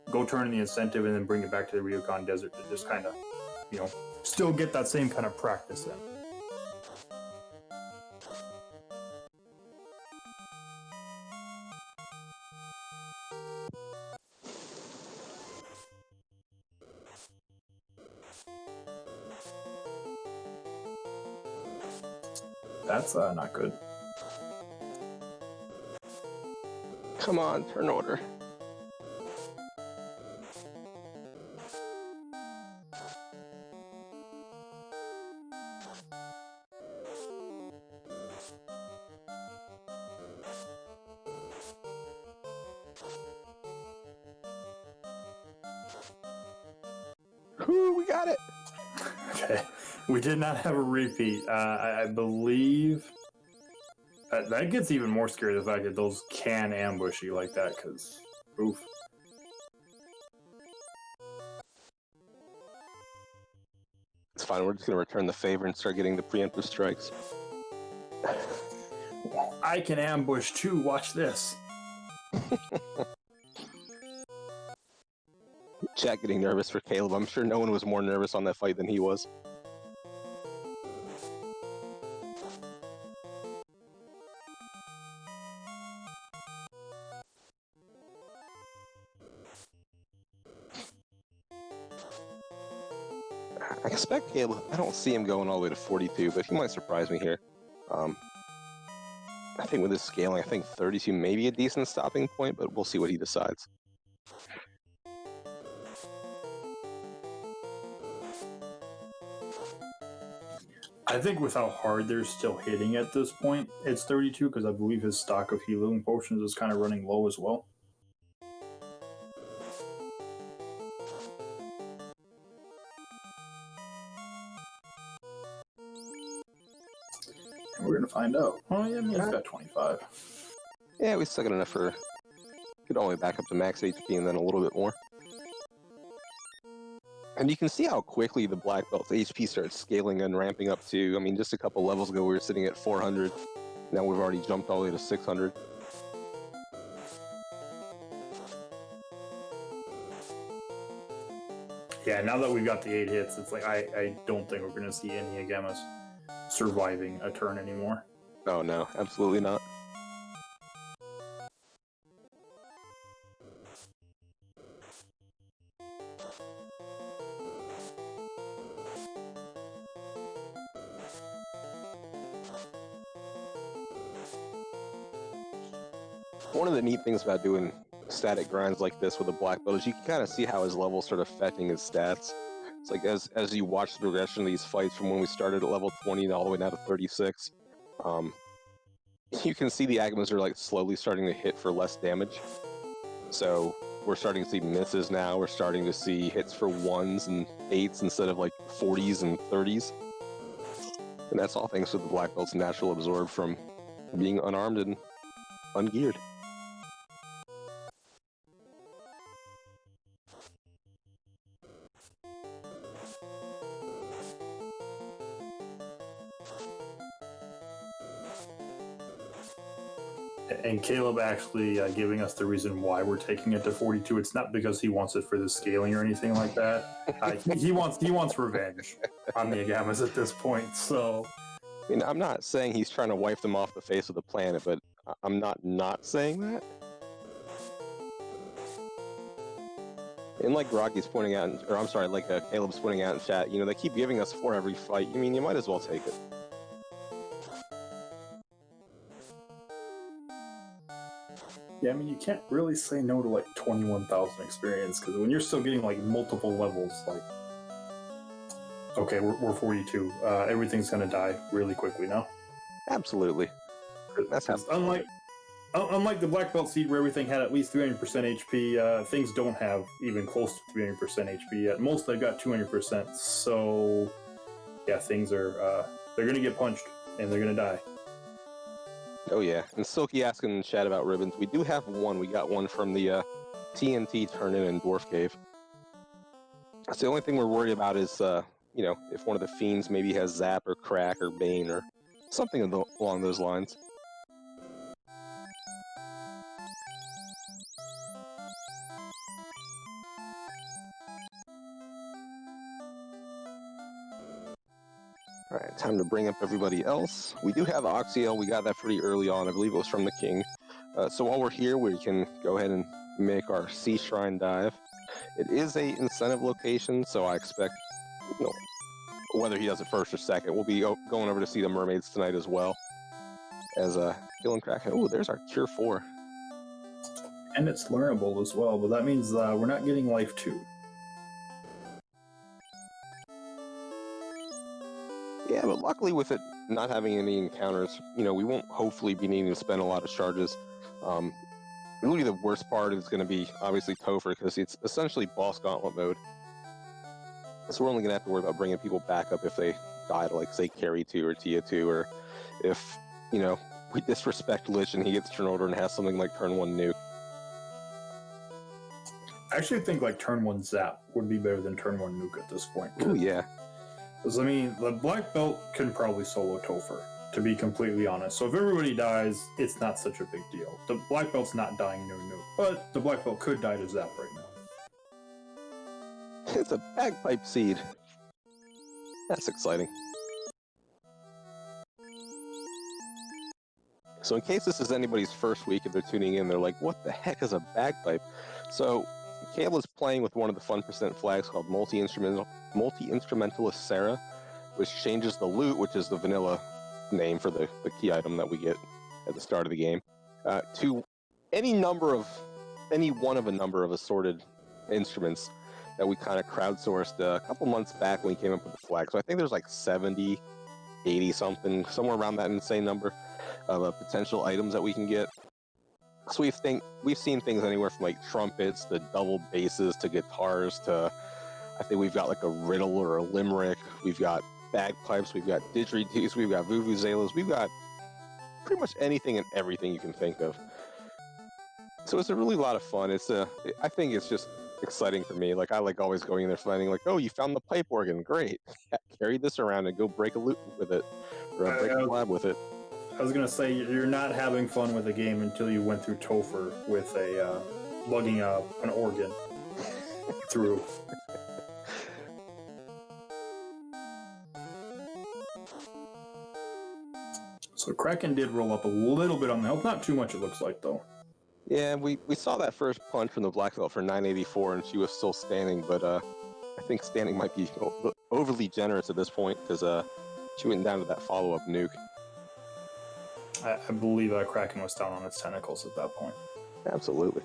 go turn in the incentive, and then bring it back to the Ryokan Desert to just kind of still get that same kind of practice in. That's not good. Come on, turn order. Whoo, we got it. Okay, we did not have a repeat. I believe that gets even more scary, the fact that those can ambush you like that, because oof. It's fine, we're just going to return the favor and start getting the preemptive strikes. I can ambush too, watch this. Chat getting nervous for Caleb. I'm sure no one was more nervous on that fight than he was. I expect Caleb, I don't see him going all the way to 42, but he might surprise me here. I think with his scaling, I think 32 may be a decent stopping point, but we'll see what he decides. I think with how hard they're still hitting at this point, it's 32, because I believe his stock of healing potions is kind of running low as well. And we're going to find out. Oh, yeah, he's got 25. Yeah, we still got enough for... Could only back up to max HP and then a little bit more. And you can see how quickly the Black Belt's HP starts scaling and ramping up too. I mean, just a couple levels ago we were sitting at 400. Now we've already jumped all the way to 600. Yeah, now that we've got the 8 hits, it's like I don't think we're going to see any Agamas surviving a turn anymore. Oh no, absolutely not. One of the neat things about doing static grinds like this with a black belt is you can kind of see how his levels start affecting his stats. It's like as you watch the progression of these fights from when we started at level 20 and all the way now to 36, you can see the Agamas are like slowly starting to hit for less damage. So we're starting to see misses now. We're starting to see hits for 1s and 8s instead of like 40s and 30s. And that's all thanks to the black belt's natural absorb from being unarmed and ungeared. And Caleb actually giving us the reason why we're taking it to 42. It's not because he wants it for the scaling or anything like that. He wants revenge on the Agamas at this point. So, I mean, I'm not saying he's trying to wipe them off the face of the planet, but I'm not saying that. And like Rocky's pointing out, or I'm sorry, like Caleb's pointing out in chat, they keep giving us 4 every fight. I mean, you might as well take it. Yeah, I mean, you can't really say no to like 21,000 experience because when you're still getting like multiple levels, like, okay, we're 42. Everything's gonna die really quickly now. Absolutely. That's how. Unlike the black belt seed where everything had at least 300% HP, things don't have even close to 300% HP yet. Most they've got 200%. So yeah, things are they're gonna get punched and they're gonna die. Oh yeah, and Silky asking in the chat about ribbons. We do have one. We got one from the TNT turn-in in Dwarf Cave. So the only thing we're worried about is, you know, if one of the fiends maybe has Zap or Crack or Bane or something along those lines. All right, time to bring up everybody else. We do have Oxyel. We got that pretty early on. I believe it was from the King. So while we're here, we can go ahead and make our Sea Shrine dive. It is a incentive location, so I expect, you know, whether he does it first or second, we'll be going over to see the mermaids tonight as well as killing Kraken. Oh, there's our Cure 4. And it's learnable as well, but that means we're not getting life 2. Yeah, but luckily with it not having any encounters, you know, we won't hopefully be needing to spend a lot of charges. Really the worst part is going to be obviously Topher because it's essentially boss gauntlet mode. So we're only going to have to worry about bringing people back up if they die to, like, say, Carry 2 or Tia 2, or if, you know, we disrespect Lich and he gets turned over and has something like turn 1 nuke. I actually think like turn 1 Zap would be better than turn 1 Nuke at this point. Oh, yeah. Because, I mean, the Black Belt can probably solo Topher, to be completely honest. So if everybody dies, it's not such a big deal. The Black Belt's not dying no nuke, but the Black Belt could die to Zap right now. It's a bagpipe seed. That's exciting. So in case this is anybody's first week, if they're tuning in, they're like, what the heck is a bagpipe? So Caleb is playing with one of the Fun Percent flags called Multi-Instrumentalist Sarah, which changes the loot, which is the vanilla name for the key item that we get at the start of the game, to any one of a number of assorted instruments that we kind of crowdsourced a couple months back when we came up with the flag. So I think there's like 70, 80 something, somewhere around that insane number of potential items that we can get. So we've seen things anywhere from like trumpets to double basses to guitars to, I think we've got like a riddle or a limerick. We've got bagpipes, we've got didgeridoos, we've got vuvuzelas, we've got pretty much anything and everything you can think of. So it's a really lot of fun. I think it's just exciting for me. Like, I like always going in there finding like, oh, you found the pipe organ, great. Carry this around and go break a loop with it, or break a slab with it. I was gonna say you're not having fun with a game until you went through Topher with lugging an organ through. So Kraken did roll up a little bit on the health, not too much it looks like though. Yeah, we saw that first punch from the Black Belt for 984, and she was still standing, but I think standing might be overly generous at this point, because she went down to that follow-up nuke. I believe Kraken was down on its tentacles at that point. Absolutely.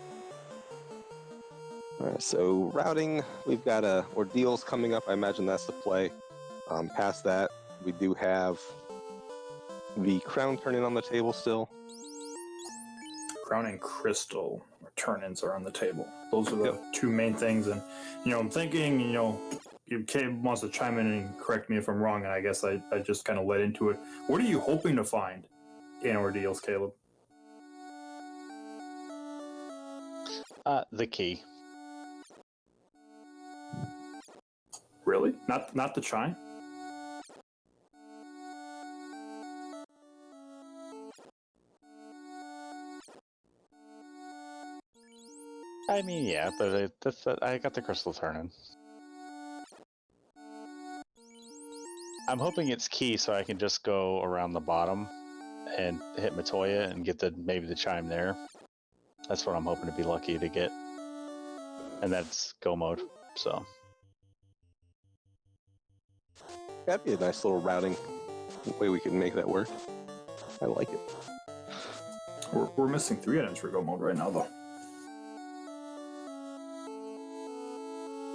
All right, so routing, we've got Ordeals coming up. I imagine that's the play. Past that, we do have the Crown turn-in on the table still. Crown and Crystal turn-ins are on the table. Those are the two main things. And, I'm thinking, Caleb wants to chime in and correct me if I'm wrong, and I guess I just kind of led into it. What are you hoping to find in Ordeals, Caleb? The key. Really? Not the chime? I mean, yeah, but I got the crystal turning. I'm hoping it's key so I can just go around the bottom and hit Matoya and get maybe the chime there. That's what I'm hoping to be lucky to get. And that's go mode, so. That'd be a nice little routing way we can make that work. I like it. We're missing 3 items for go mode right now, though.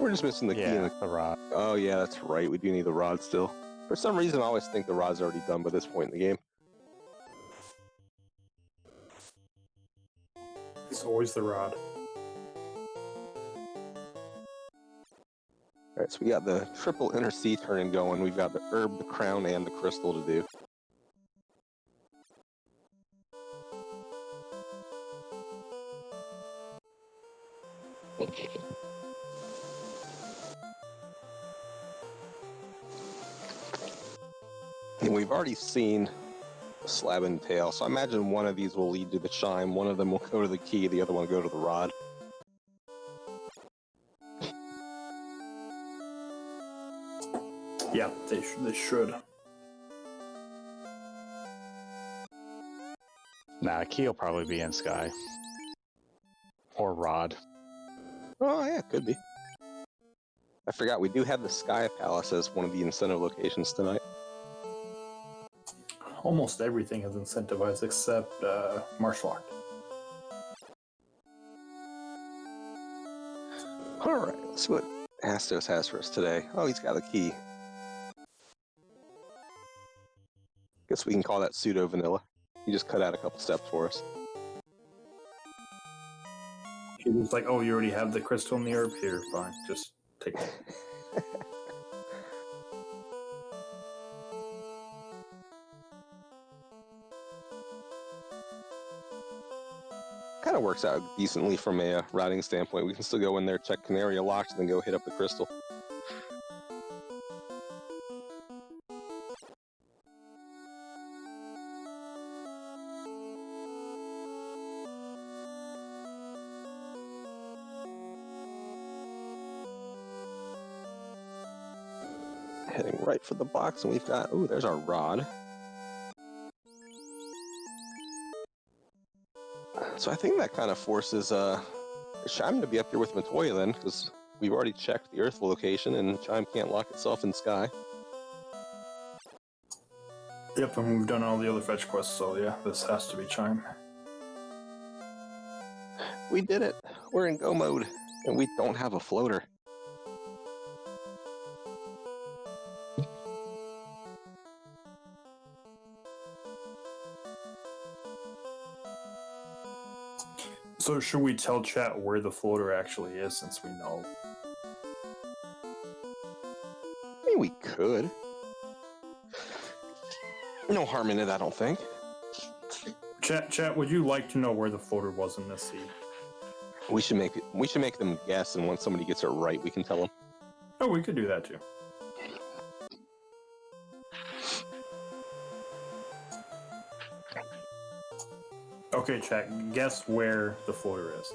We're just missing the key and the rod. Oh, yeah, that's right. We do need the rod still. For some reason, I always think the rod's already done by this point in the game. It's always the rod. All right, so we got the triple inner sea turning going. We've got the herb, the crown, and the crystal to do. And we've already seen the slab and tail, so I imagine one of these will lead to the chime, one of them will go to the key, the other one will go to the rod. Yeah, they should. Nah, key will probably be in sky. Or rod. Oh, yeah, could be. I forgot, we do have the Sky Palace as one of the incentive locations tonight. Almost everything is incentivized except Marshlock. Alright, let's see what Astos has for us today. Oh, he's got the key. Guess we can call that pseudo vanilla. He just cut out a couple steps for us. He was like, "Oh, you already have the crystal and the herb here. Fine, just take it." Kind of works out decently from a routing standpoint. We can still go in there, check Canaria locked, and then go hit up the crystal. Heading right for the box, and we've got, oh, there's our rod. So I think that kind of forces Chime to be up here with Matoya then, because we've already checked the Earth location, and Chime can't lock itself in sky. Yep, and we've done all the other fetch quests, so yeah, this has to be Chime. We did it. We're in go mode, and we don't have a floater. So should we tell chat where the floater actually is, since we know? I mean, we could. No harm in it, I don't think. Chat, would you like to know where the floater was in this seed? We should make them guess, and once somebody gets it right, we can tell them. Oh, we could do that too. Okay, chat, guess where the floater is.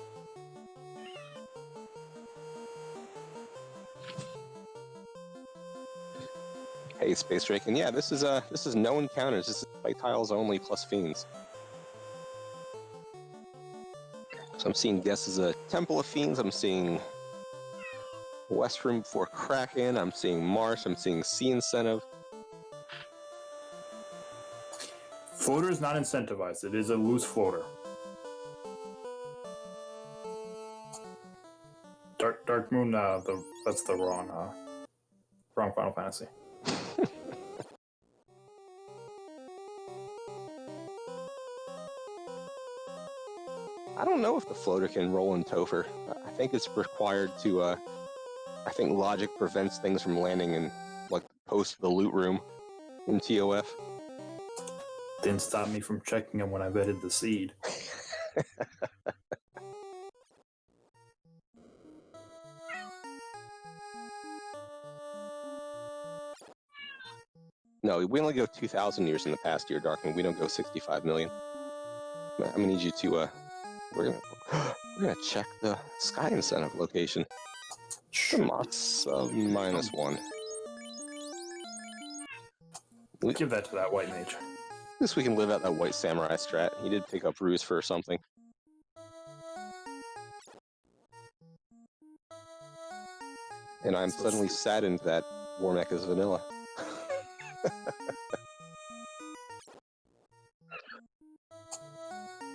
Hey, Space Drake, and yeah, this is no encounters. This is fight tiles only plus fiends. So I'm seeing guesses a Temple of Fiends. I'm seeing West Room for Kraken. I'm seeing Marsh. I'm seeing Sea Incentive. Floater is not incentivized. It is a loose floater. Dark Moon. That's the wrong Final Fantasy. I don't know if the floater can roll in Topher. I think it's required to. I think logic prevents things from landing in like post the loot room in TOF. Didn't stop me from checking them when I vetted the seed. No, we only go 2,000 years in the past year, Darkman. We don't go 65 million. I'm gonna need you to. We're gonna check the Sky Incentive location. Moss -1. Give that to that white mage. At least we can live out that white samurai strat. He did pick up Ruse for something. And I'm suddenly saddened that Warmech is vanilla.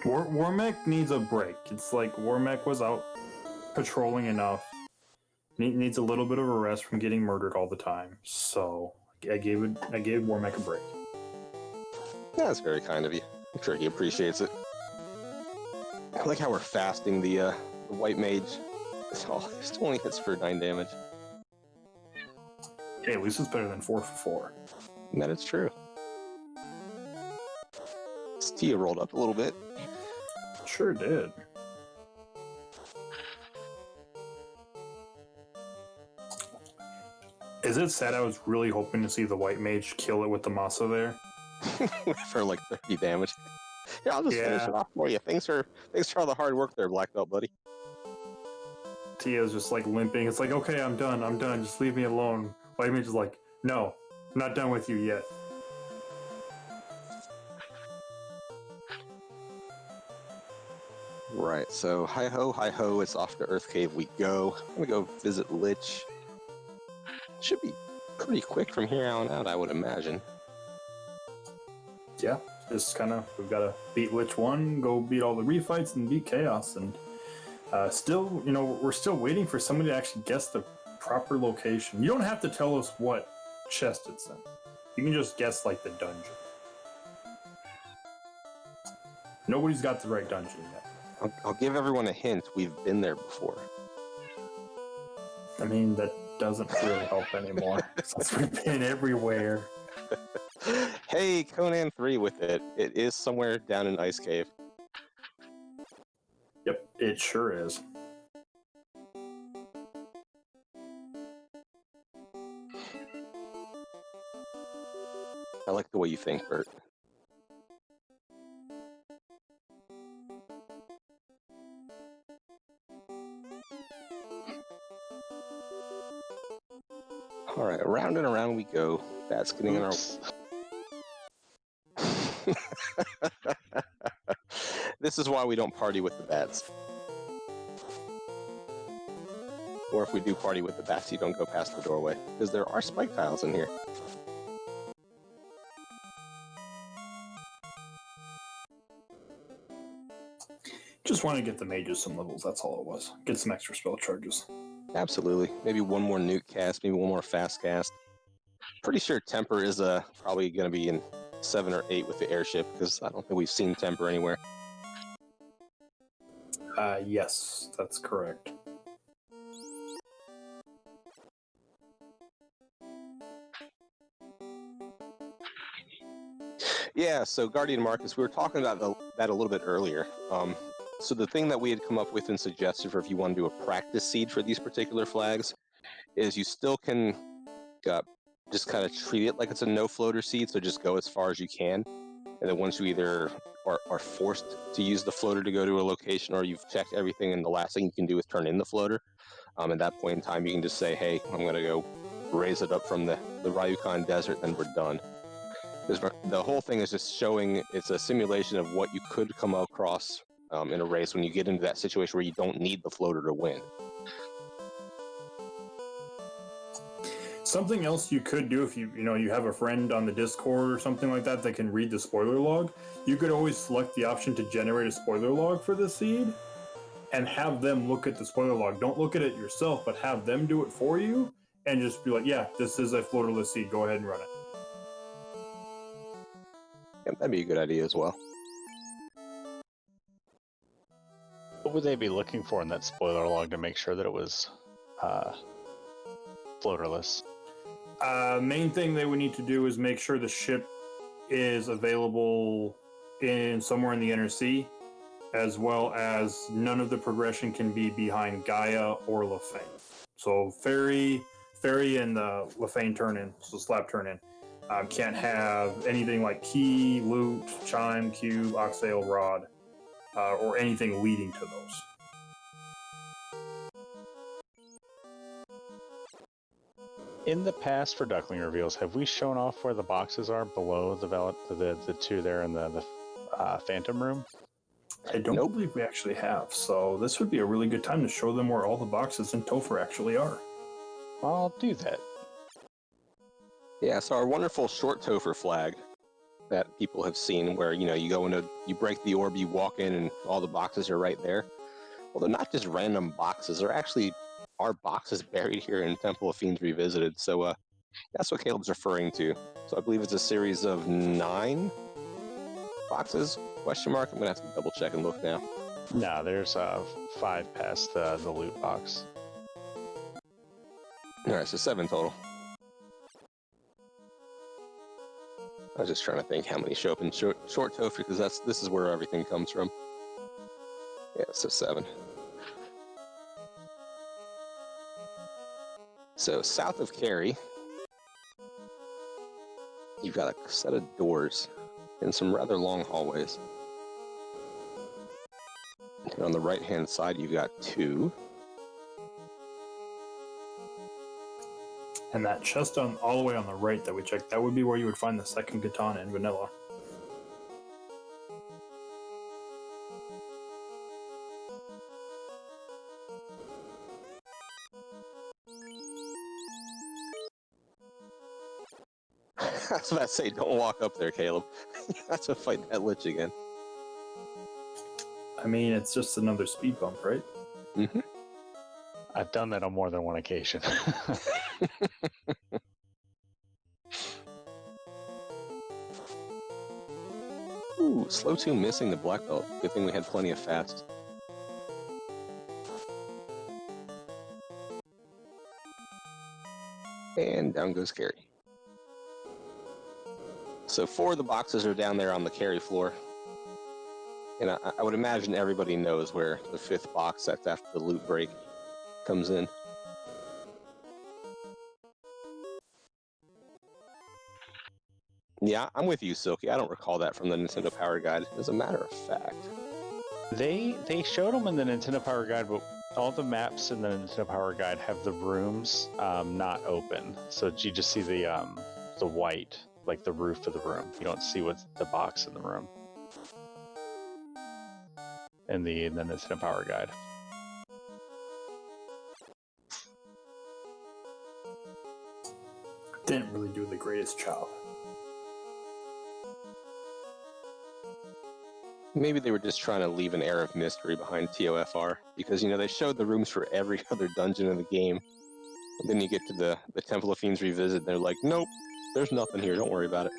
Warmech needs a break. It's like Warmech was out patrolling enough. Needs a little bit of a rest from getting murdered all the time. So I gave Warmech a break. Yeah, that's very kind of you. I'm sure he appreciates it. I like how we're fasting the white mage. It still only hits for 9 damage. Hey, at least it's better than 4 for 4. That is true. Tia rolled up a little bit. Sure did. Is it sad? I was really hoping to see the white mage kill it with the masa there. For like 30 damage. Yeah, I'll just finish it off for you. Thanks for all the hard work there, Black Belt buddy. Tia's just like limping. It's like, okay, I'm done. Just leave me alone. White mage is like, no, I'm not done with you yet. Right, so hi-ho, it's off to Earth Cave we go. I'm gonna go visit Lich. Should be pretty quick from here on out, I would imagine. Yeah, just kind of, we've got to beat Lich 1, go beat all the refights, and beat Chaos. And still, we're still waiting for somebody to actually guess the proper location. You don't have to tell us what chest it's in. You can just guess, like, the dungeon. Nobody's got the right dungeon yet. I'll give everyone a hint. We've been there before. I mean, that doesn't really help anymore, since we've been everywhere. Hey, Conan 3 with it. It is somewhere down in Ice Cave. Yep, it sure is. I like the way you think, Bert. All right, around and around we go. That's getting in our... This is why we don't party with the bats. Or if we do party with the bats, you don't go past the doorway. Because there are spike tiles in here. Just want to get the mages some levels, that's all it was. Get some extra spell charges. Absolutely. Maybe one more nuke cast, maybe one more fast cast. Pretty sure Temper is probably going to be in 7 or 8 with the airship, because I don't think we've seen Temper anywhere. Yes, that's correct. Yeah, so Guardian Marcus, we were talking about that a little bit earlier. So the thing that we had come up with and suggested for if you want to do a practice seed for these particular flags is you still can just kind of treat it like it's a no-floater seed, so just go as far as you can. And then once you either are forced to use the floater to go to a location or you've checked everything and the last thing you can do is turn in the floater, at that point in time you can just say, hey, I'm going to go raise it up from the Ryukon Desert, then we're done. Because the whole thing is just showing it's a simulation of what you could come across in a race when you get into that situation where you don't need the floater to win. Something else you could do if you have a friend on the Discord or something like that that can read the spoiler log, you could always select the option to generate a spoiler log for the seed and have them look at the spoiler log. Don't look at it yourself, but have them do it for you and just be like, yeah, this is a floaterless seed, go ahead and run it. Yeah, that'd be a good idea as well. What would they be looking for in that spoiler log to make sure that it was floaterless? Main thing they would need to do is make sure the ship is available in somewhere in the inner sea, as well as none of the progression can be behind Gaia or Lefane. So Ferry and Lefane turn-in, so Slap turn-in, can't have anything like key, loot, chime, cube, oxale, rod, or anything leading to those. In the past for Duckling reveals, have we shown off where the boxes are below the two there in the Phantom Room? I don't believe we actually have, so this would be a really good time to show them where all the boxes in Topher actually are. I'll do that. Yeah, so our wonderful short Topher flag that people have seen where, you go into, you break the orb, you walk in, and all the boxes are right there. Well, they're not just random boxes. They're actually are boxes buried here in Temple of Fiends Revisited. So that's what Caleb's referring to. So I believe it's a series of 9 boxes, question mark. I'm going to have to double check and look now. No, there's 5 past the loot box. All right, so 7 total. I was just trying to think how many show up in short Topher, because this is where everything comes from. Yeah, so 7. So south of Cary, you've got a set of doors and some rather long hallways. And on the right-hand side, you've got 2. And that chest all the way on the right that we checked, that would be where you would find the second katana in vanilla. I was about to say, don't walk up there, Caleb. You have to fight that lich again. I mean, it's just another speed bump, right? Mm-hmm. I've done that on more than one occasion. Ooh, slow 2 missing the black belt. Good thing we had plenty of fast. And down goes Cary. So 4 of the boxes are down there on the Cary floor. And I would imagine everybody knows where the 5th box that's after the loot break comes in. Yeah, I'm with you, Silky. I don't recall that from the Nintendo Power Guide. As a matter of fact. They showed them in the Nintendo Power Guide, but all the maps in the Nintendo Power Guide have the rooms not open. So you just see the white, like the roof of the room. You don't see what's the box in the room. In the Nintendo Power Guide. Didn't really do the greatest job. Maybe they were just trying to leave an air of mystery behind TOFR, because, they showed the rooms for every other dungeon in the game. And then you get to the Temple of Fiends Revisit, and they're like, nope, there's nothing here, don't worry about it.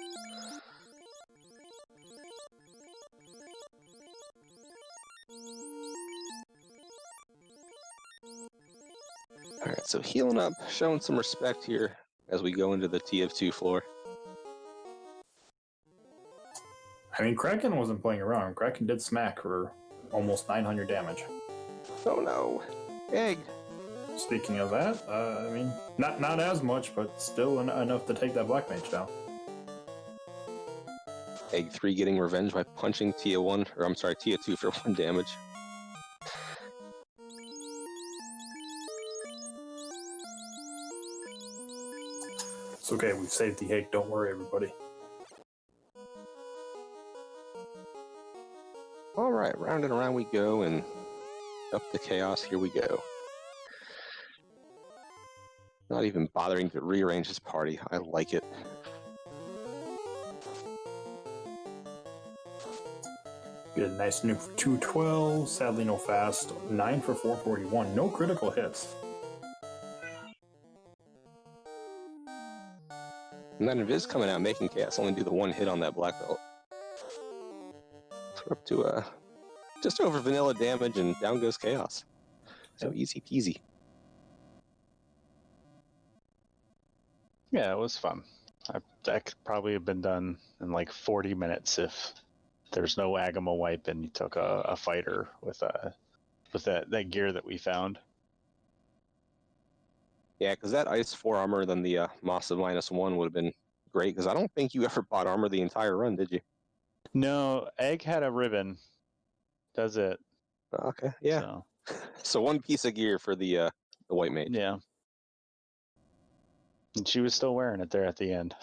Alright, so healing up, showing some respect here as we go into the TF2 floor. I mean, Kraken wasn't playing around. Kraken did smack for almost 900 damage. Oh no, Egg! Speaking of that, I mean, not as much, but still enough to take that Black Mage down. Egg 3 getting revenge by punching Tia 1, or I'm sorry, Tia 2 for 1 damage. It's okay, we've saved the egg, don't worry, everybody. Alright, round and around we go, and up to chaos, here we go. Not even bothering to rearrange his party, I like it. Get a nice new 212, sadly no fast, 9 for 441, no critical hits. And that Invis coming out making chaos only do the 1 hit on that black belt. So we're up to just over vanilla damage, and down goes chaos. So easy peasy. Yeah, it was fun. That could probably have been done in like 40 minutes if there's no Agama wipe and you took a fighter with that gear that we found. Yeah, because that Ice 4 armor than the Masa -1 would have been great, because I don't think you ever bought armor the entire run, did you? No, Egg had a ribbon. Does it? Okay, yeah. So 1 piece of gear for the white mage. Yeah. And she was still wearing it there at the end.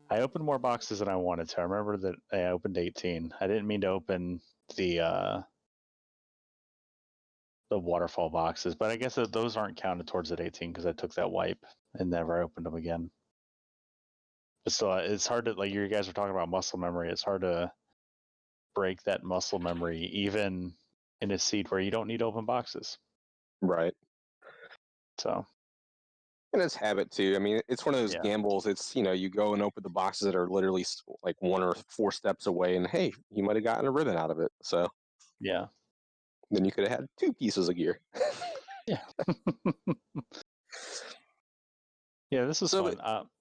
I opened more boxes than I wanted to. I remember that I opened 18. I didn't mean to open the waterfall boxes, but I guess those aren't counted towards that 18 because I took that wipe and never opened them again. But still, it's hard to, like you guys were talking about muscle memory. It's hard to break that muscle memory, even in a seed where you don't need open boxes. Right. So. And it's habit too. I mean, it's one of those Yeah. gambles. It's, you go and open the boxes that are literally like 1 or 4 steps away, and hey, you might have gotten a ribbon out of it. So Yeah. then you could have had 2 pieces of gear. Yeah. Yeah, this is fun.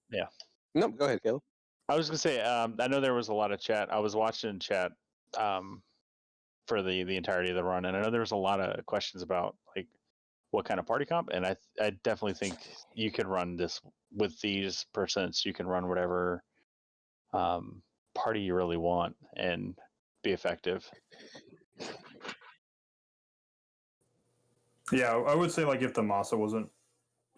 Yeah. No, go ahead, Caleb. I was gonna say, I know there was a lot of chat. I was watching chat for the entirety of the run, and I know there was a lot of questions about like what kind of party comp, and I definitely think you can run this with these percents. You can run whatever party you really want and be effective. Yeah, I would say like if the Masa wasn't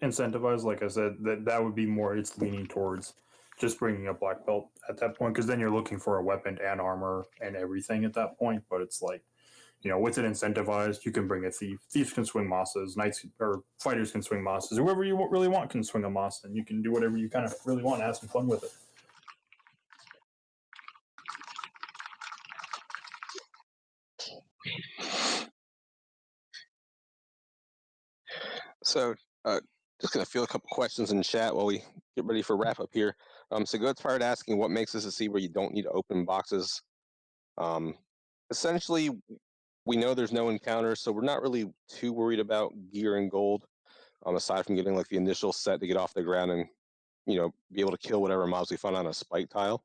incentivized, like I said, that would be more. It's leaning towards just bringing a black belt at that point, because then you're looking for a weapon and armor and everything at that point. But it's like, with it incentivized, you can bring a thief. Thieves can swing Masas. Knights or fighters can swing Masas. Whoever you really want can swing a Masa, and you can do whatever you kind of really want and have some fun with it. So, just going to field a couple questions in chat while we get ready for wrap up here. So, Goat's Pirate asking, what makes this a seed where you don't need to open boxes? Essentially, we know there's no encounter, so we're not really too worried about gear and gold, aside from getting like the initial set to get off the ground and be able to kill whatever mobs we find on a spike tile.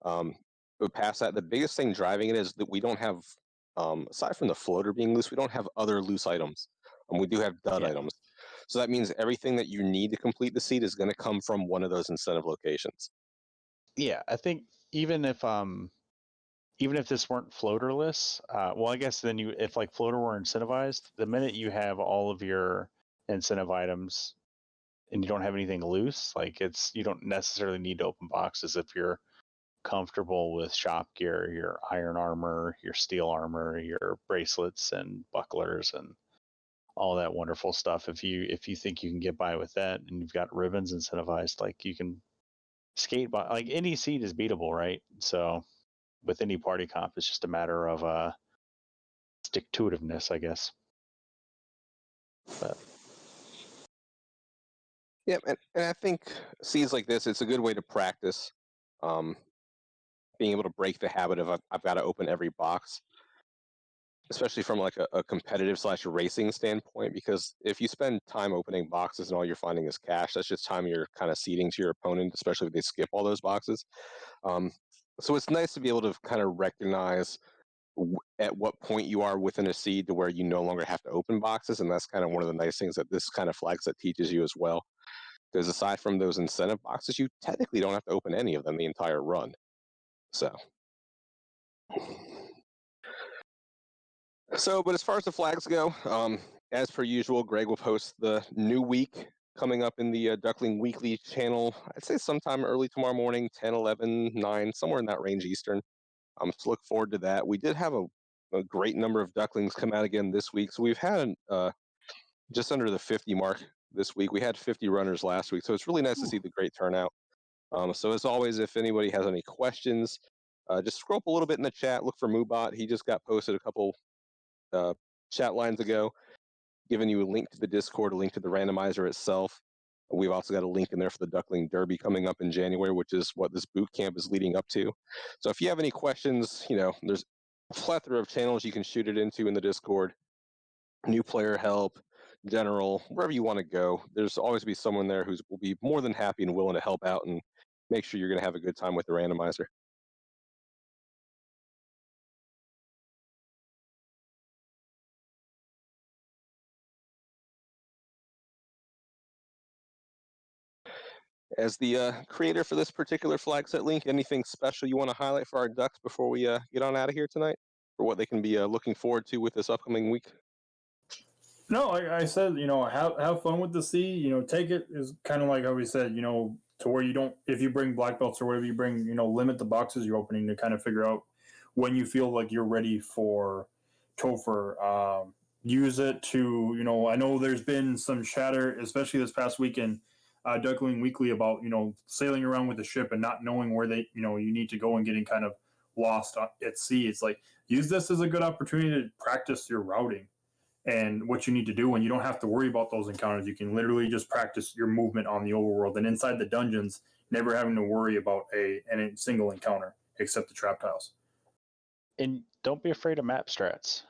But past that, the biggest thing driving it is that we don't have, aside from the floater being loose, we don't have other loose items. We do have dud items. So that means everything that you need to complete the seed is going to come from one of those incentive locations. Yeah, I think even if this weren't floaterless, well, I guess then if like floater were incentivized, the minute you have all of your incentive items and you don't have anything loose, like you don't necessarily need to open boxes if you're comfortable with shop gear, your iron armor, your steel armor, your bracelets and bucklers and all that wonderful stuff. If you think you can get by with that and you've got ribbons incentivized, like you can skate by. Like any seed is beatable, right? So with any party comp, it's just a matter of stick to itiveness, I guess. But yeah, and I think seeds like this, it's a good way to practice being able to break the habit of I've got to open every box, especially from like a competitive / racing standpoint, because if you spend time opening boxes and all you're finding is cash, that's just time you're kind of ceding to your opponent, especially if they skip all those boxes. So it's nice to be able to kind of recognize at what point you are within a seed to where you no longer have to open boxes, and that's kind of one of the nice things that this kind of flag set teaches you as well. Because aside from those incentive boxes, you technically don't have to open any of them the entire run. But as far as the flags go, as per usual, Greg will post the new week coming up in the Duckling Weekly channel. I'd say sometime early tomorrow morning, 10, 11, 9, somewhere in that range Eastern. So look forward to that. We did have a great number of Ducklings come out again this week. So we've had just under the 50 mark this week. We had 50 runners last week. So it's really nice to see the great turnout. So as always, if anybody has any questions, just scroll up a little bit in the chat. Look for Moobot. He just got posted a couple chat lines ago, giving you a link to the Discord, a link to the randomizer itself. We've also got a link in there for the Duckling Derby coming up in January, which is what this boot camp is leading up to. So if you have any questions, there's a plethora of channels you can shoot it into in the Discord. New player help, general, wherever you want to go. There's always be someone there who will be more than happy and willing to help out and make sure you're going to have a good time with the randomizer. As the creator for this particular flag set link, anything special you want to highlight for our Ducks before we get on out of here tonight? Or what they can be looking forward to with this upcoming week? No, like I said, have fun with the sea. Take it is kind of like how we said, to where you don't, if you bring black belts or whatever you bring, limit the boxes you're opening to kind of figure out when you feel like you're ready for Topher. Use it to, I know there's been some chatter, especially this past weekend, Duckling Weekly about sailing around with the ship and not knowing where you need to go and getting kind of lost at sea. It's like, use this as a good opportunity to practice your routing and what you need to do, and you don't have to worry about those encounters. You can literally just practice your movement on the overworld, and inside the dungeons, never having to worry about a single encounter except the trap tiles. And don't be afraid of map strats.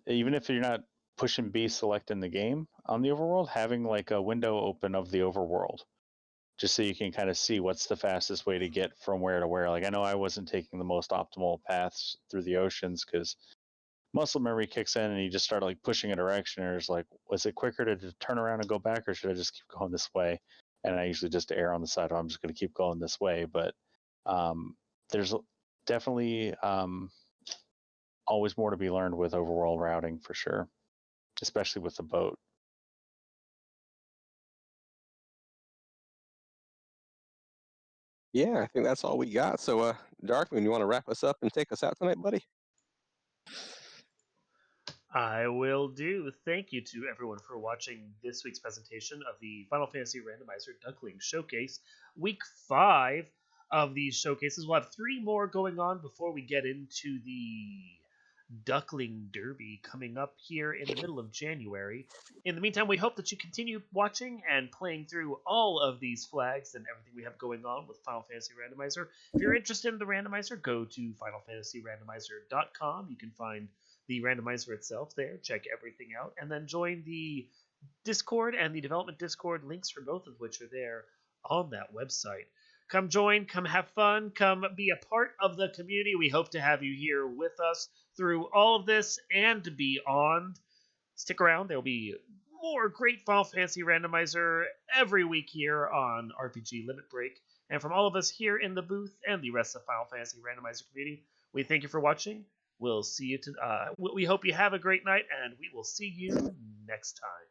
Even if you're not pushing B select in the game on the overworld, having like a window open of the overworld, just so you can kind of see what's the fastest way to get from where to where. Like, I know I wasn't taking the most optimal paths through the oceans because muscle memory kicks in and you just start like pushing a direction, or it's like, was it quicker to turn around and go back, or should I just keep going this way? And I usually just err on the side of I'm just going to keep going this way. But there's definitely always more to be learned with overworld routing for sure, especially with the boat. Yeah, I think that's all we got. So, Darkman, you want to wrap us up and take us out tonight, buddy? I will do. Thank you to everyone for watching this week's presentation of the Final Fantasy Randomizer Duckling Showcase. Week 5 of these showcases. We'll have 3 more going on before we get into the Duckling Derby coming up here in the middle of January. In the meantime, we hope that you continue watching and playing through all of these flags and everything we have going on with Final Fantasy Randomizer. If you're interested in the randomizer, go to FinalFantasyRandomizer.com. You can find the randomizer itself there, check everything out, and then join the Discord and the development Discord, links for both of which are there on that website. Come join, come have fun, come be a part of the community. We hope to have you here with us through all of this and beyond. Stick around, there'll be more great Final Fantasy Randomizer every week here on RPG Limit Break. And from all of us here in the booth and the rest of the Final Fantasy Randomizer community, we thank you for watching. We'll see you. We hope you have a great night, and we will see you next time.